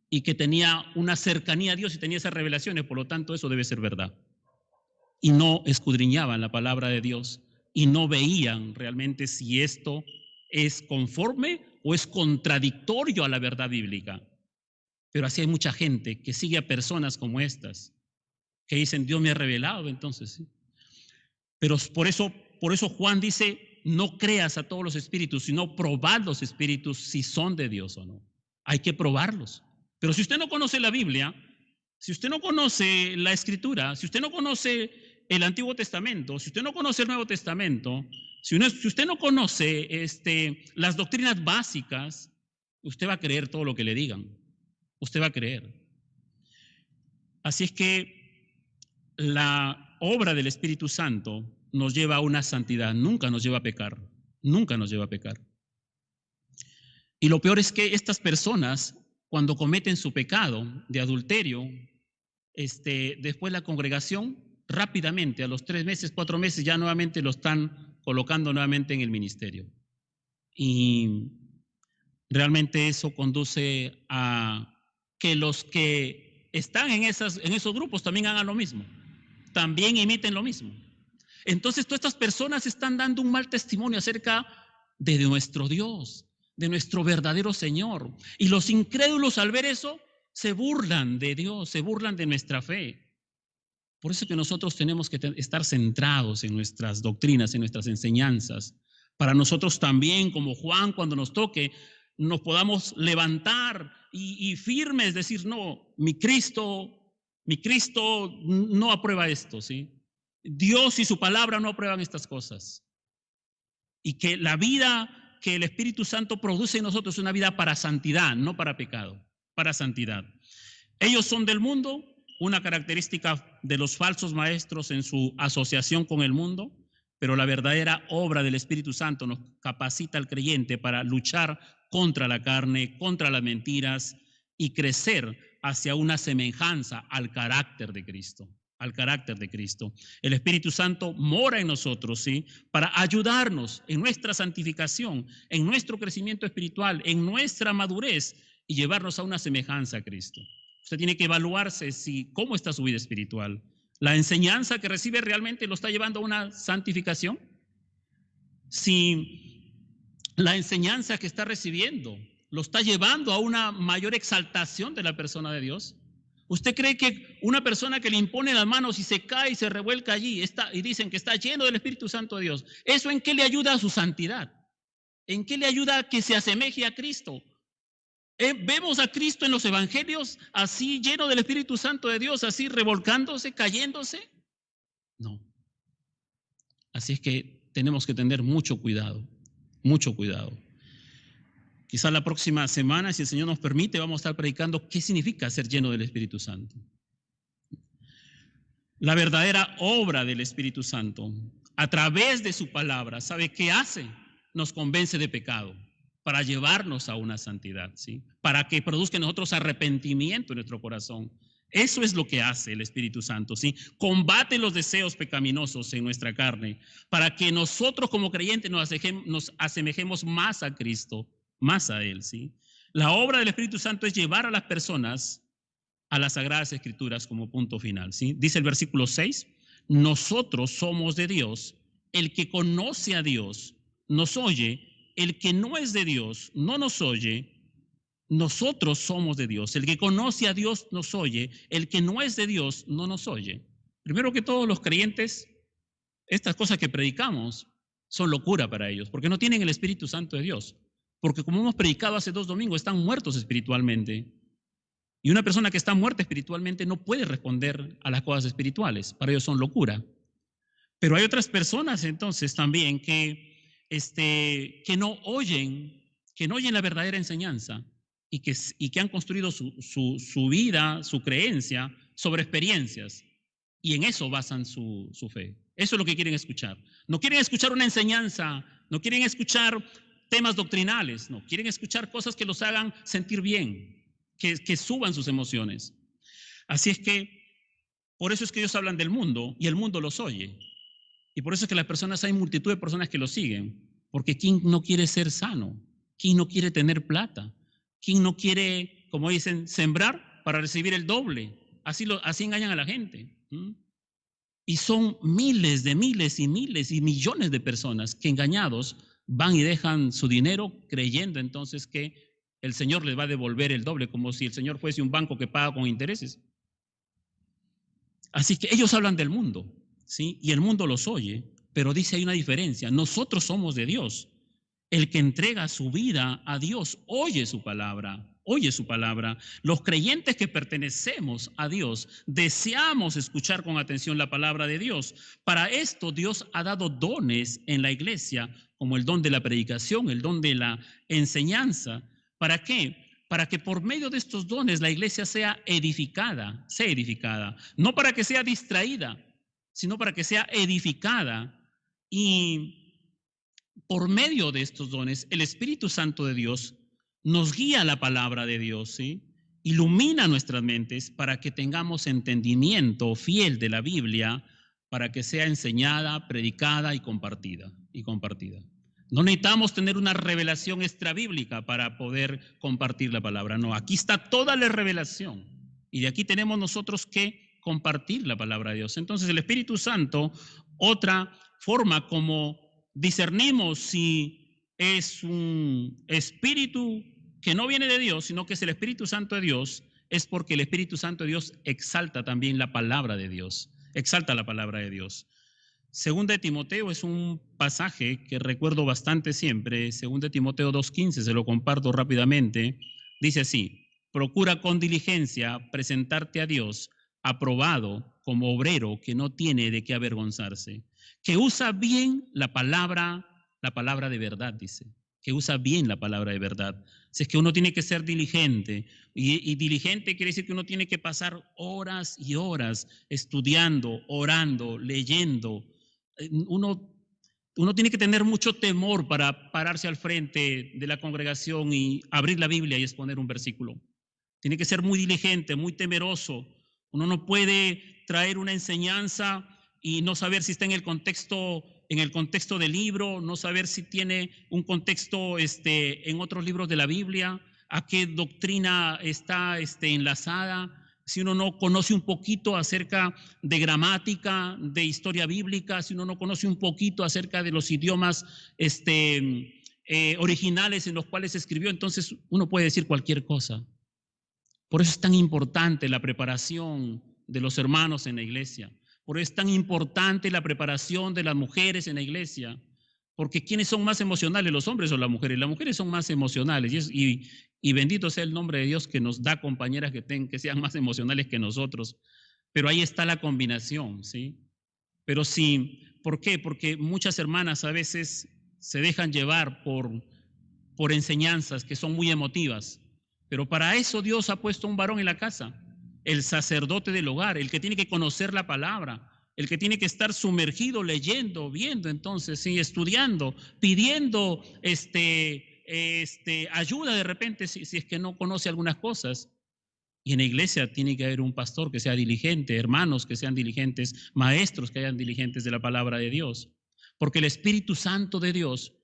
y que tenía una cercanía a Dios y tenía esas revelaciones, por lo tanto eso debe ser verdad. Y no escudriñaban la palabra de Dios y no veían realmente si esto es conforme o es contradictorio a la verdad bíblica. Pero así hay mucha gente que sigue a personas como estas, que dicen, Dios me ha revelado, entonces, ¿sí? Pero por eso Juan dice, no creas a todos los espíritus, sino probad los espíritus si son de Dios o no. Hay que probarlos. Pero si usted no conoce la Biblia, si usted no conoce la Escritura, si usted no conoce el Antiguo Testamento, si usted no conoce el Nuevo Testamento, si usted no conoce las doctrinas básicas, usted va a creer todo lo que le digan. Usted va a creer. Así es que la obra del Espíritu Santo nos lleva a una santidad, nunca nos lleva a pecar, nunca nos lleva a pecar. Y lo peor es que estas personas, cuando cometen su pecado de adulterio, después la congregación rápidamente, a los 3 meses, 4 meses, ya nuevamente lo están colocando nuevamente en el ministerio. Y realmente eso conduce a que los que están en esos grupos también hagan lo mismo, también imiten lo mismo. Entonces todas estas personas están dando un mal testimonio acerca de nuestro Dios, de nuestro verdadero Señor. Y los incrédulos al ver eso se burlan de Dios, se burlan de nuestra fe. Por eso que nosotros tenemos que estar centrados en nuestras doctrinas, en nuestras enseñanzas, para nosotros también, como Juan, cuando nos toque, nos podamos levantar y firmes, decir, no, mi Cristo no aprueba esto, ¿sí? Dios y su palabra no aprueban estas cosas. Y que la vida que el Espíritu Santo produce en nosotros es una vida para santidad, no para pecado, para santidad. Ellos son del mundo, una característica de los falsos maestros en su asociación con el mundo, pero la verdadera obra del Espíritu Santo nos capacita al creyente para luchar contra la carne, contra las mentiras y crecer hacia una semejanza al carácter de Cristo. Al carácter de Cristo. El Espíritu Santo mora en nosotros, ¿sí? Para ayudarnos en nuestra santificación, en nuestro crecimiento espiritual, en nuestra madurez y llevarnos a una semejanza a Cristo. Usted tiene que evaluarse cómo está su vida espiritual. ¿La enseñanza que recibe realmente lo está llevando a una santificación? Si la enseñanza que está recibiendo lo está llevando a una mayor exaltación de la persona de Dios. ¿Usted cree que una persona que le impone las manos y se cae y se revuelca allí y dicen que está lleno del Espíritu Santo de Dios, eso en qué le ayuda a su santidad? ¿En qué le ayuda a que se asemeje a Cristo? ¿Vemos a Cristo en los evangelios así lleno del Espíritu Santo de Dios, así revolcándose, cayéndose? No. Así es que tenemos que tener mucho cuidado, mucho cuidado. Quizá la próxima semana, si el Señor nos permite, vamos a estar predicando qué significa ser lleno del Espíritu Santo. La verdadera obra del Espíritu Santo, a través de su palabra, ¿sabe qué hace? Nos convence de pecado para llevarnos a una santidad, ¿sí? Para que produzca en nosotros arrepentimiento en nuestro corazón. Eso es lo que hace el Espíritu Santo, ¿sí? Combate los deseos pecaminosos en nuestra carne para que nosotros como creyentes nos asemejemos más a Cristo, más a Él, ¿sí? La obra del Espíritu Santo es llevar a las personas a las Sagradas Escrituras como punto final, ¿sí? Dice el versículo 6, nosotros somos de Dios, el que conoce a Dios nos oye, el que no es de Dios no nos oye, nosotros somos de Dios, el que conoce a Dios nos oye, el que no es de Dios no nos oye. Primero que todos los creyentes, estas cosas que predicamos son locura para ellos, porque no tienen el Espíritu Santo de Dios, porque como hemos predicado hace 2 domingos, están muertos espiritualmente. Y una persona que está muerta espiritualmente no puede responder a las cosas espirituales, para ellos son locura. Pero hay otras personas entonces también que no oyen la verdadera enseñanza y que han construido su vida, su creencia sobre experiencias. Y en eso basan su fe. Eso es lo que quieren escuchar. No quieren escuchar una enseñanza, no quieren escuchar temas doctrinales, no, quieren escuchar cosas que los hagan sentir bien, que suban sus emociones. Así es que, por eso es que ellos hablan del mundo y el mundo los oye. Y por eso es que las personas, hay multitud de personas que los siguen. Porque ¿quién no quiere ser sano? ¿Quién no quiere tener plata? ¿Quién no quiere, como dicen, sembrar para recibir el doble? Así engañan a la gente. Y son miles y miles y millones de personas que engañados van y dejan su dinero creyendo entonces que el Señor les va a devolver el doble, como si el Señor fuese un banco que paga con intereses. Así que ellos hablan del mundo, ¿sí? Y el mundo los oye, pero dice hay una diferencia. Nosotros somos de Dios. El que entrega su vida a Dios oye su palabra, oye su palabra. Los creyentes que pertenecemos a Dios deseamos escuchar con atención la palabra de Dios. Para esto Dios ha dado dones en la iglesia, como el don de la predicación, el don de la enseñanza. ¿Para qué? Para que por medio de estos dones la iglesia sea edificada, no para que sea distraída, sino para que sea edificada. Y por medio de estos dones, el Espíritu Santo de Dios nos guía la palabra de Dios, ¿sí? Ilumina nuestras mentes para que tengamos entendimiento fiel de la Biblia, para que sea enseñada, predicada y compartida. No necesitamos tener una revelación extrabíblica para poder compartir la palabra. No, aquí está toda la revelación. Y de aquí tenemos nosotros que compartir la palabra de Dios. Entonces el Espíritu Santo, otra forma como discernimos si es un espíritu que no viene de Dios, sino que es el Espíritu Santo de Dios, es porque el Espíritu Santo de Dios exalta también la palabra de Dios. Exalta la palabra de Dios. Segunda de Timoteo es un pasaje que recuerdo bastante siempre. Segunda de Timoteo 2:15, se lo comparto rápidamente. Dice así: procura con diligencia presentarte a Dios aprobado como obrero que no tiene de qué avergonzarse, que usa bien la palabra de verdad, dice, que usa bien la palabra de verdad. Si es que uno tiene que ser diligente, y diligente quiere decir que uno tiene que pasar horas y horas estudiando, orando, leyendo. Uno tiene que tener mucho temor para pararse al frente de la congregación y abrir la Biblia y exponer un versículo. Tiene que ser muy diligente, muy temeroso. Uno no puede traer una enseñanza y no saber si está en el contexto del libro, no saber si tiene un contexto en otros libros de la Biblia, a qué doctrina está enlazada. Si uno no conoce un poquito acerca de gramática, de historia bíblica, si uno no conoce un poquito acerca de los idiomas originales en los cuales se escribió, entonces uno puede decir cualquier cosa. Por eso es tan importante la preparación de los hermanos en la iglesia. Por eso es tan importante la preparación de las mujeres en la iglesia. Porque ¿quiénes son más emocionales, los hombres o las mujeres? Las mujeres son más emocionales y bendito sea el nombre de Dios que nos da compañeras que sean más emocionales que nosotros. Pero ahí está la combinación, ¿sí? Pero sí, ¿por qué? Porque muchas hermanas a veces se dejan llevar por enseñanzas que son muy emotivas. Pero para eso Dios ha puesto un varón en la casa, el sacerdote del hogar, el que tiene que conocer la palabra, el que tiene que estar sumergido, leyendo, viendo, entonces, sí, estudiando, pidiendo ayuda de repente si es que no conoce algunas cosas. Y en la iglesia tiene que haber un pastor que sea diligente, hermanos que sean diligentes, maestros que hayan diligentes de la palabra de Dios. Porque el Espíritu Santo de Dios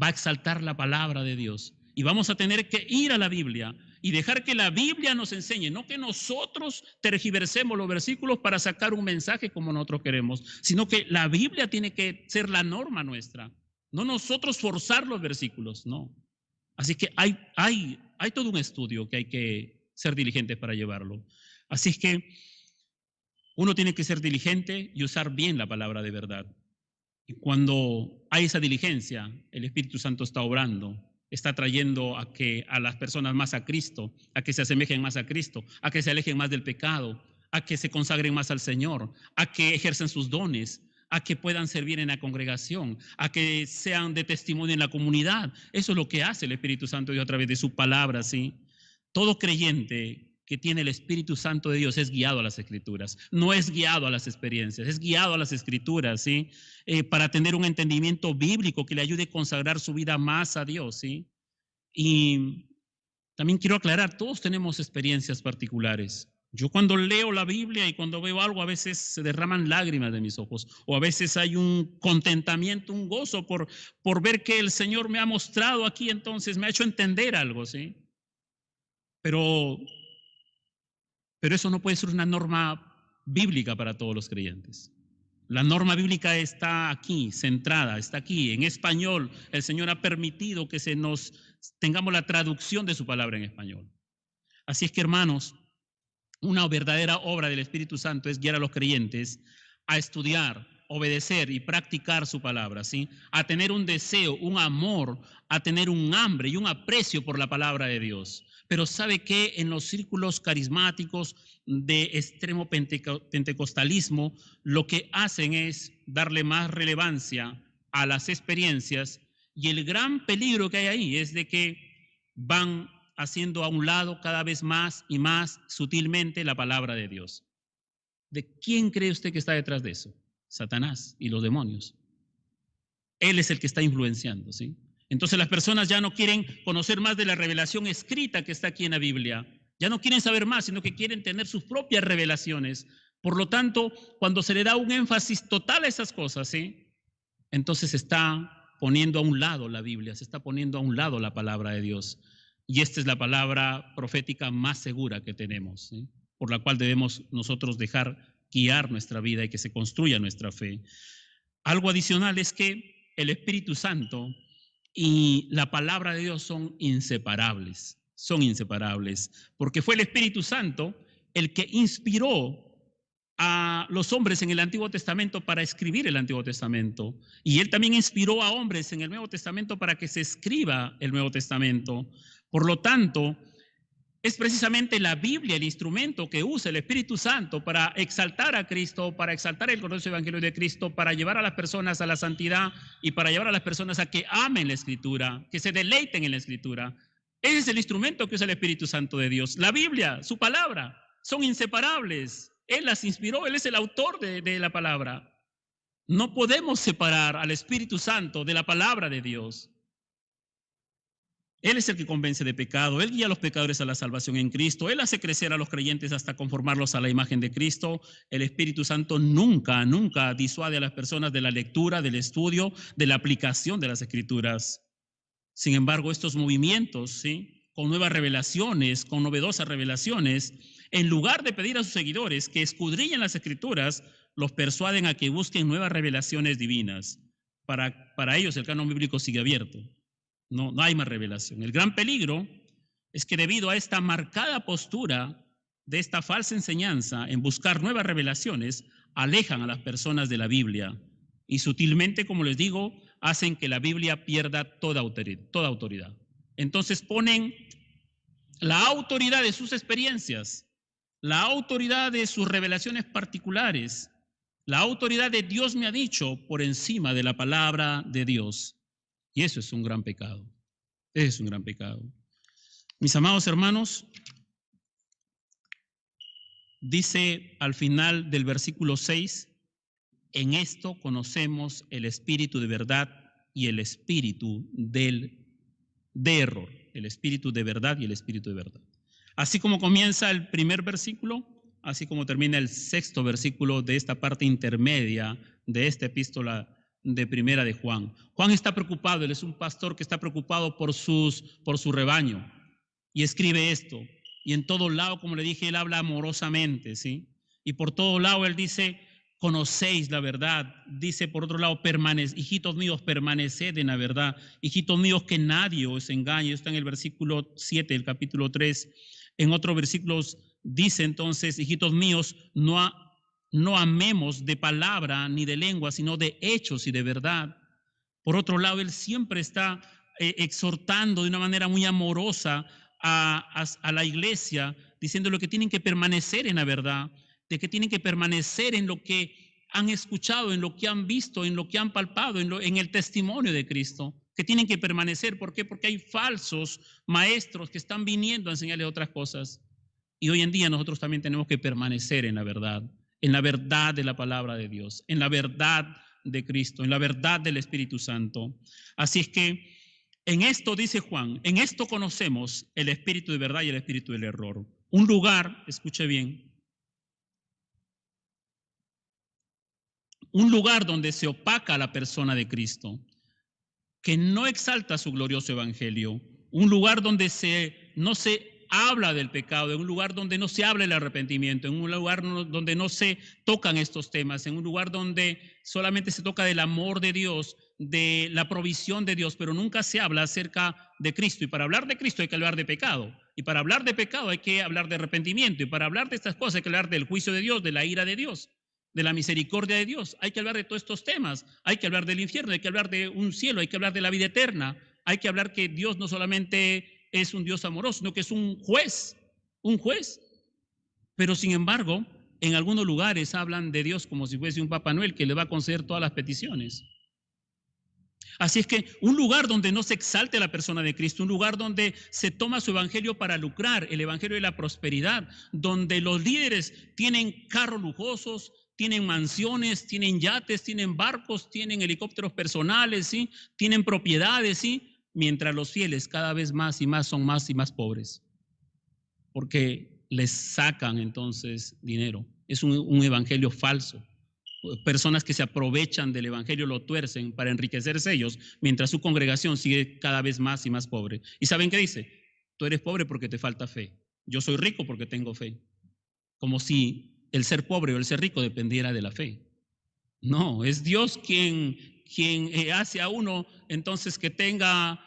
va a exaltar la palabra de Dios. Y vamos a tener que ir a la Biblia y dejar que la Biblia nos enseñe, no que nosotros tergiversemos los versículos para sacar un mensaje como nosotros queremos, sino que la Biblia tiene que ser la norma nuestra, no nosotros forzar los versículos, no. Así que hay todo un estudio que hay que ser diligentes para llevarlo. Así es que uno tiene que ser diligente y usar bien la palabra de verdad. Y cuando hay esa diligencia, el Espíritu Santo está obrando, está trayendo a las personas más a Cristo, a que se asemejen más a Cristo, a que se alejen más del pecado, a que se consagren más al Señor, a que ejercen sus dones, a que puedan servir en la congregación, a que sean de testimonio en la comunidad. Eso es lo que hace el Espíritu Santo Dios a través de su palabra, ¿sí? Todo creyente que tiene el Espíritu Santo de Dios es guiado a las Escrituras, no es guiado a las experiencias, es guiado a las Escrituras, ¿sí? Para tener un entendimiento bíblico que le ayude a consagrar su vida más a Dios, ¿sí? Y también quiero aclarar, todos tenemos experiencias particulares. Yo cuando leo la Biblia y cuando veo algo, a veces se derraman lágrimas de mis ojos, o a veces hay un contentamiento, un gozo por ver que el Señor me ha mostrado aquí, entonces me ha hecho entender algo, ¿sí? Pero eso no puede ser una norma bíblica para todos los creyentes. La norma bíblica está aquí, centrada, está aquí, en español. El Señor ha permitido que tengamos la traducción de su palabra en español. Así es que, hermanos, una verdadera obra del Espíritu Santo es guiar a los creyentes a estudiar, obedecer y practicar su palabra, ¿sí? A tener un deseo, un amor, a tener un hambre y un aprecio por la palabra de Dios. Pero ¿sabe qué? En los círculos carismáticos de extremo pentecostalismo, lo que hacen es darle más relevancia a las experiencias, y el gran peligro que hay ahí es de que van haciendo a un lado cada vez más y más sutilmente la palabra de Dios. ¿De quién cree usted que está detrás de eso? Satanás y los demonios. Él es el que está influenciando, ¿sí? Entonces las personas ya no quieren conocer más de la revelación escrita que está aquí en la Biblia. Ya no quieren saber más, sino que quieren tener sus propias revelaciones. Por lo tanto, cuando se le da un énfasis total a esas cosas, ¿sí? Entonces se está poniendo a un lado la Biblia, se está poniendo a un lado la palabra de Dios. Y esta es la palabra profética más segura que tenemos, ¿sí? Por la cual debemos nosotros dejar guiar nuestra vida y que se construya nuestra fe. Algo adicional es que el Espíritu Santo y la palabra de Dios son inseparables, porque fue el Espíritu Santo el que inspiró a los hombres en el Antiguo Testamento para escribir el Antiguo Testamento, y él también inspiró a hombres en el Nuevo Testamento para que se escriba el Nuevo Testamento. Por lo tanto, es precisamente la Biblia el instrumento que usa el Espíritu Santo para exaltar a Cristo, para exaltar el glorioso evangelio de Cristo, para llevar a las personas a la santidad y para llevar a las personas a que amen la Escritura, que se deleiten en la Escritura. Ese es el instrumento que usa el Espíritu Santo de Dios. La Biblia, su palabra, son inseparables. Él las inspiró, Él es el autor de la palabra. No podemos separar al Espíritu Santo de la palabra de Dios. Él es el que convence de pecado, Él guía a los pecadores a la salvación en Cristo, Él hace crecer a los creyentes hasta conformarlos a la imagen de Cristo. El Espíritu Santo nunca disuade a las personas de la lectura, del estudio, de la aplicación de las Escrituras. Sin embargo, estos movimientos, ¿sí?, con nuevas revelaciones, con novedosas revelaciones, en lugar de pedir a sus seguidores que escudriñen las Escrituras, los persuaden a que busquen nuevas revelaciones divinas. Para ellos el canon bíblico sigue abierto. No hay más revelación. El gran peligro es que debido a esta marcada postura de esta falsa enseñanza en buscar nuevas revelaciones, alejan a las personas de la Biblia y sutilmente, como les digo, hacen que la Biblia pierda toda autoridad. Entonces ponen la autoridad de sus experiencias, la autoridad de sus revelaciones particulares, la autoridad de Dios me ha dicho por encima de la palabra de Dios. Y eso es un gran pecado. Es un gran pecado. Mis amados hermanos, dice al final del versículo 6, en esto conocemos el espíritu de verdad y el espíritu de error. El espíritu de verdad y el espíritu de verdad. Así como comienza el primer versículo, así como termina el sexto versículo de esta parte intermedia de esta epístola de primera de Juan. Juan está preocupado, él es un pastor que está preocupado por su rebaño y escribe esto. Y en todo lado, como le dije, él habla amorosamente, ¿sí? Y por todo lado él dice, conocéis la verdad. Dice por otro lado, hijitos míos, permaneced en la verdad. Hijitos míos, que nadie os engañe. Está en el versículo 7 del capítulo 3. En otros versículos dice entonces, hijitos míos, no amemos de palabra ni de lengua, sino de hechos y de verdad. Por otro lado, él siempre está exhortando de una manera muy amorosa a la iglesia, diciéndole que tienen que permanecer en la verdad, de que tienen que permanecer en lo que han escuchado, en lo que han visto, en lo que han palpado, en el testimonio de Cristo, que tienen que permanecer. ¿Por qué? Porque hay falsos maestros que están viniendo a enseñarles otras cosas. Y hoy en día nosotros también tenemos que permanecer en la verdad de la palabra de Dios, en la verdad de Cristo, en la verdad del Espíritu Santo. Así es que en esto, dice Juan, en esto conocemos el espíritu de verdad y el espíritu del error. Un lugar, escuche bien, un lugar donde se opaca a la persona de Cristo, que no exalta su glorioso evangelio, un lugar donde no se habla del pecado, en un lugar donde no se habla del arrepentimiento, en un lugar donde no se tocan estos temas, en un lugar donde solamente se toca del amor de Dios, de la provisión de Dios, pero nunca se habla acerca de Cristo. Y para hablar de Cristo hay que hablar de pecado. Y para hablar de pecado hay que hablar de arrepentimiento. Y para hablar de estas cosas hay que hablar del juicio de Dios, de la ira de Dios, de la misericordia de Dios. Hay que hablar de todos estos temas. Hay que hablar del infierno, hay que hablar de un cielo, hay que hablar de la vida eterna. Hay que hablar que Dios no solamente es un Dios amoroso, sino que es un juez. Pero sin embargo, en algunos lugares hablan de Dios como si fuese un Papá Noel que le va a conceder todas las peticiones. Así es que un lugar donde no se exalte a la persona de Cristo, un lugar donde se toma su evangelio para lucrar, el evangelio de la prosperidad, donde los líderes tienen carros lujosos, tienen mansiones, tienen yates, tienen barcos, tienen helicópteros personales, ¿sí? Tienen propiedades, ¿sí? Mientras los fieles cada vez más y más son más y más pobres, porque les sacan entonces dinero. Es un evangelio falso. Personas que se aprovechan del evangelio lo tuercen para enriquecerse ellos, mientras su congregación sigue cada vez más y más pobre. ¿Y saben qué dice? Tú eres pobre porque te falta fe. Yo soy rico porque tengo fe. Como si el ser pobre o el ser rico dependiera de la fe. No, es Dios quien hace a uno entonces que tenga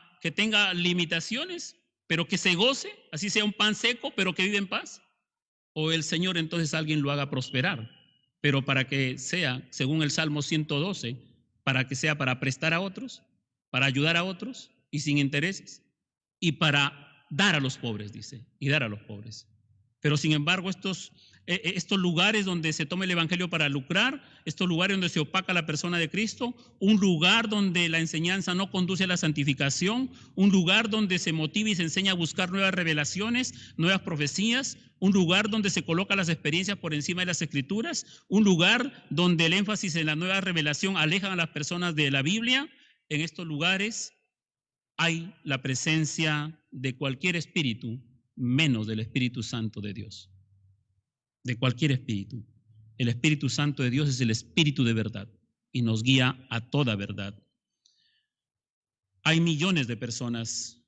limitaciones, pero que se goce, así sea un pan seco, pero que vive en paz. O el Señor entonces alguien lo haga prosperar, pero para que sea, según el Salmo 112, para que sea para prestar a otros, para ayudar a otros y sin intereses, y para dar a los pobres, dice, y dar a los pobres. Pero sin embargo, estos lugares donde se toma el evangelio para lucrar, estos lugares donde se opaca la persona de Cristo, un lugar donde la enseñanza no conduce a la santificación, un lugar donde se motiva y se enseña a buscar nuevas revelaciones, nuevas profecías, un lugar donde se colocan las experiencias por encima de las escrituras, un lugar donde el énfasis en la nueva revelación alejan a las personas de la Biblia. En estos lugares hay la presencia de cualquier espíritu, menos del Espíritu Santo de Dios. De cualquier espíritu. El Espíritu Santo de Dios es el espíritu de verdad y nos guía a toda verdad. Hay millones de personas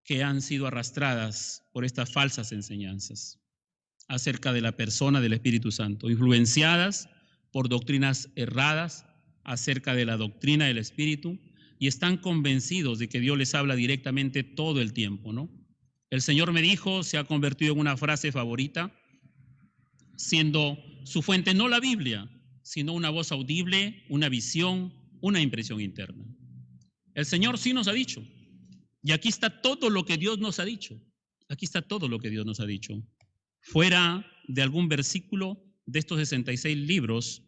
que han sido arrastradas por estas falsas enseñanzas acerca de la persona del Espíritu Santo, influenciadas por doctrinas erradas acerca de la doctrina del Espíritu, y están convencidos de que Dios les habla directamente todo el tiempo, ¿no? El Señor me dijo, se ha convertido en una frase favorita, siendo su fuente no la Biblia, sino una voz audible, una visión, una impresión interna. El Señor sí nos ha dicho. Y aquí está todo lo que Dios nos ha dicho. Aquí está todo lo que Dios nos ha dicho. Fuera de algún versículo de estos 66 libros,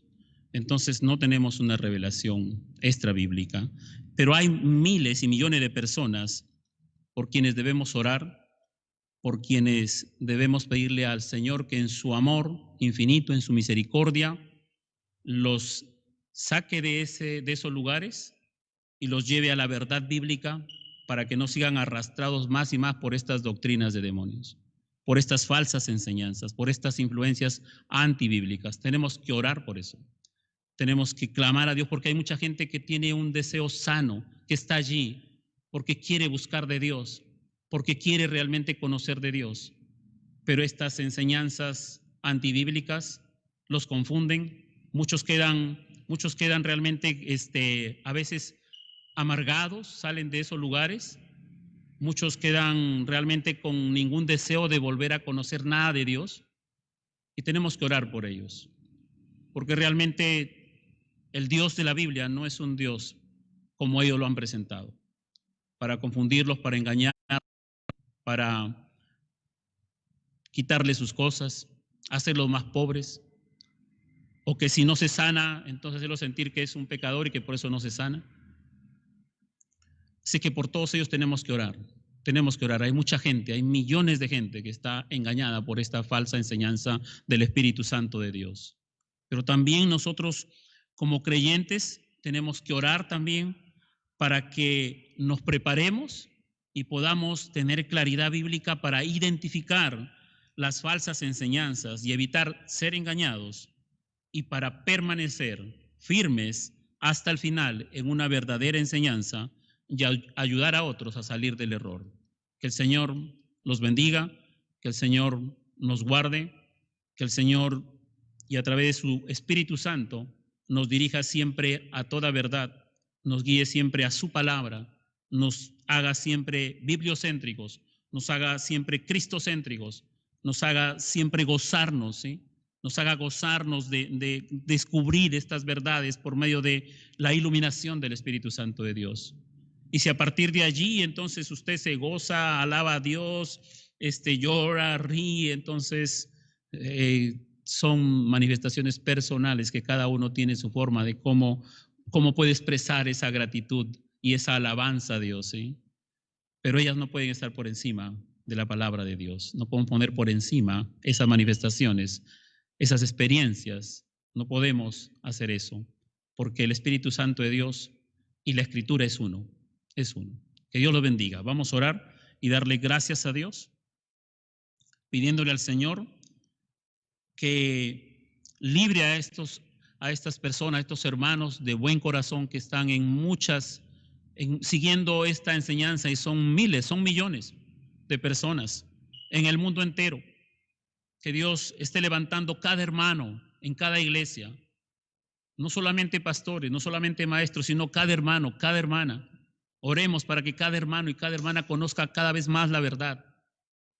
entonces no tenemos una revelación extra bíblica. Pero hay miles y millones de personas por quienes debemos orar, por quienes debemos pedirle al Señor que en su amor infinito, en su misericordia, los saque de esos lugares y los lleve a la verdad bíblica para que no sigan arrastrados más y más por estas doctrinas de demonios, por estas falsas enseñanzas, por estas influencias antibíblicas. Tenemos que orar por eso. Tenemos que clamar a Dios porque hay mucha gente que tiene un deseo sano, que está allí, porque quiere buscar de Dios, porque quiere realmente conocer de Dios. Pero estas enseñanzas antibíblicas los confunden. Muchos quedan realmente a veces amargados, salen de esos lugares. Muchos quedan realmente con ningún deseo de volver a conocer nada de Dios. Y tenemos que orar por ellos. Porque realmente el Dios de la Biblia no es un Dios como ellos lo han presentado, para confundirlos, para engañar, para quitarles sus cosas, hacerlos más pobres, o que si no se sana, entonces hacerlo sentir que es un pecador y que por eso no se sana. Así que por todos ellos tenemos que orar. Tenemos que orar. Hay mucha gente, hay millones de gente que está engañada por esta falsa enseñanza del Espíritu Santo de Dios. Pero también nosotros, como creyentes, tenemos que orar también para que nos preparemos y podamos tener claridad bíblica para identificar las falsas enseñanzas y evitar ser engañados y para permanecer firmes hasta el final en una verdadera enseñanza y ayudar a otros a salir del error. Que el Señor los bendiga, que el Señor nos guarde, que el Señor, y a través de su Espíritu Santo, nos dirija siempre a toda verdad, nos guíe siempre a su palabra, nos haga siempre bibliocéntricos, nos haga siempre cristocéntricos, nos haga siempre gozarnos, ¿sí? Nos haga gozarnos de descubrir estas verdades por medio de la iluminación del Espíritu Santo de Dios. Y si a partir de allí entonces usted se goza, alaba a Dios, llora, ríe, entonces son manifestaciones personales que cada uno tiene su forma de cómo puede expresar esa gratitud y esa alabanza a Dios, ¿sí? Pero ellas no pueden estar por encima de la palabra de Dios, no pueden poner por encima esas manifestaciones, esas experiencias. No podemos hacer eso, porque el Espíritu Santo de Dios y la Escritura es uno. Es uno. Que Dios lo bendiga. Vamos a orar y darle gracias a Dios, pidiéndole al Señor que libre a estas personas, a estos hermanos de buen corazón que están siguiendo esta enseñanza, y son miles, son millones de personas en el mundo entero. Que Dios esté levantando cada hermano en cada iglesia, no solamente pastores, no solamente maestros, sino cada hermano, cada hermana. Oremos para que cada hermano y cada hermana conozca cada vez más la verdad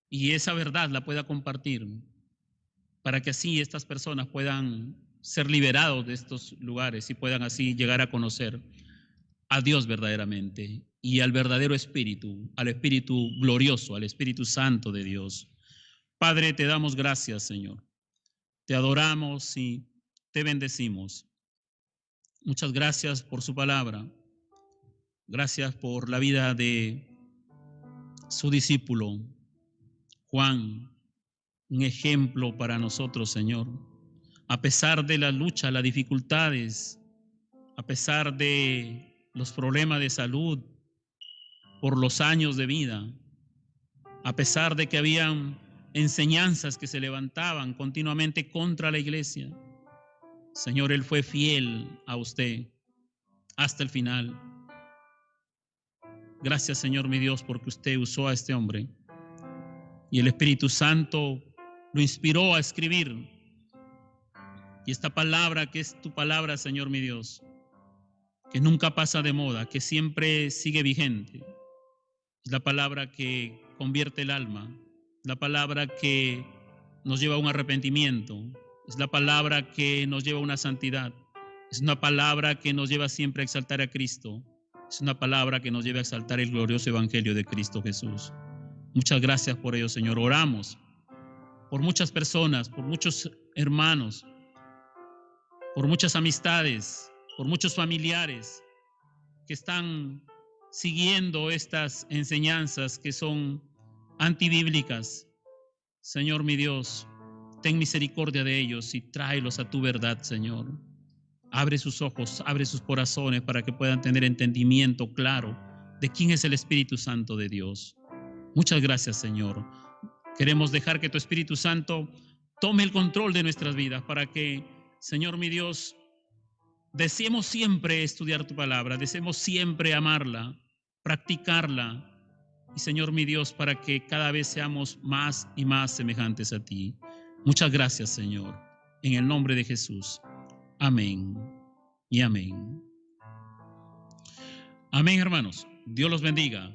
y esa verdad la pueda compartir, para que así estas personas puedan ser liberados de estos lugares y puedan así llegar a conocer a Dios verdaderamente y al verdadero Espíritu, al Espíritu glorioso, al Espíritu Santo de Dios. Padre, te damos gracias, Señor. Te adoramos y te bendecimos. Muchas gracias por su palabra. Gracias por la vida de su discípulo, Juan, un ejemplo para nosotros, Señor. A pesar de la lucha, las dificultades, a pesar de los problemas de salud, por los años de vida, a pesar de que habían enseñanzas que se levantaban continuamente contra la iglesia, Señor, Él fue fiel a usted hasta el final. Gracias, Señor mi Dios, porque usted usó a este hombre y el Espíritu Santo lo inspiró a escribir. Y esta palabra, que es tu palabra, Señor mi Dios, que nunca pasa de moda, que siempre sigue vigente, es la palabra que convierte el alma, la palabra que nos lleva a un arrepentimiento, es la palabra que nos lleva a una santidad, es una palabra que nos lleva siempre a exaltar a Cristo, Es una palabra que nos lleva a exaltar el glorioso evangelio de Cristo Jesús. Muchas gracias por ello, Señor. Oramos por muchas personas, por muchos hermanos, por muchas amistades, por muchos familiares que están siguiendo estas enseñanzas que son antibíblicas. Señor mi Dios, ten misericordia de ellos y tráelos a tu verdad, Señor. Abre sus ojos, abre sus corazones para que puedan tener entendimiento claro de quién es el Espíritu Santo de Dios. Muchas gracias, Señor. Queremos dejar que tu Espíritu Santo tome el control de nuestras vidas para que, Señor mi Dios, deseemos siempre estudiar tu palabra, deseemos siempre amarla, practicarla. Y Señor mi Dios, para que cada vez seamos más y más semejantes a ti. Muchas gracias, Señor. En el nombre de Jesús. Amén y amén. Amén, hermanos. Dios los bendiga.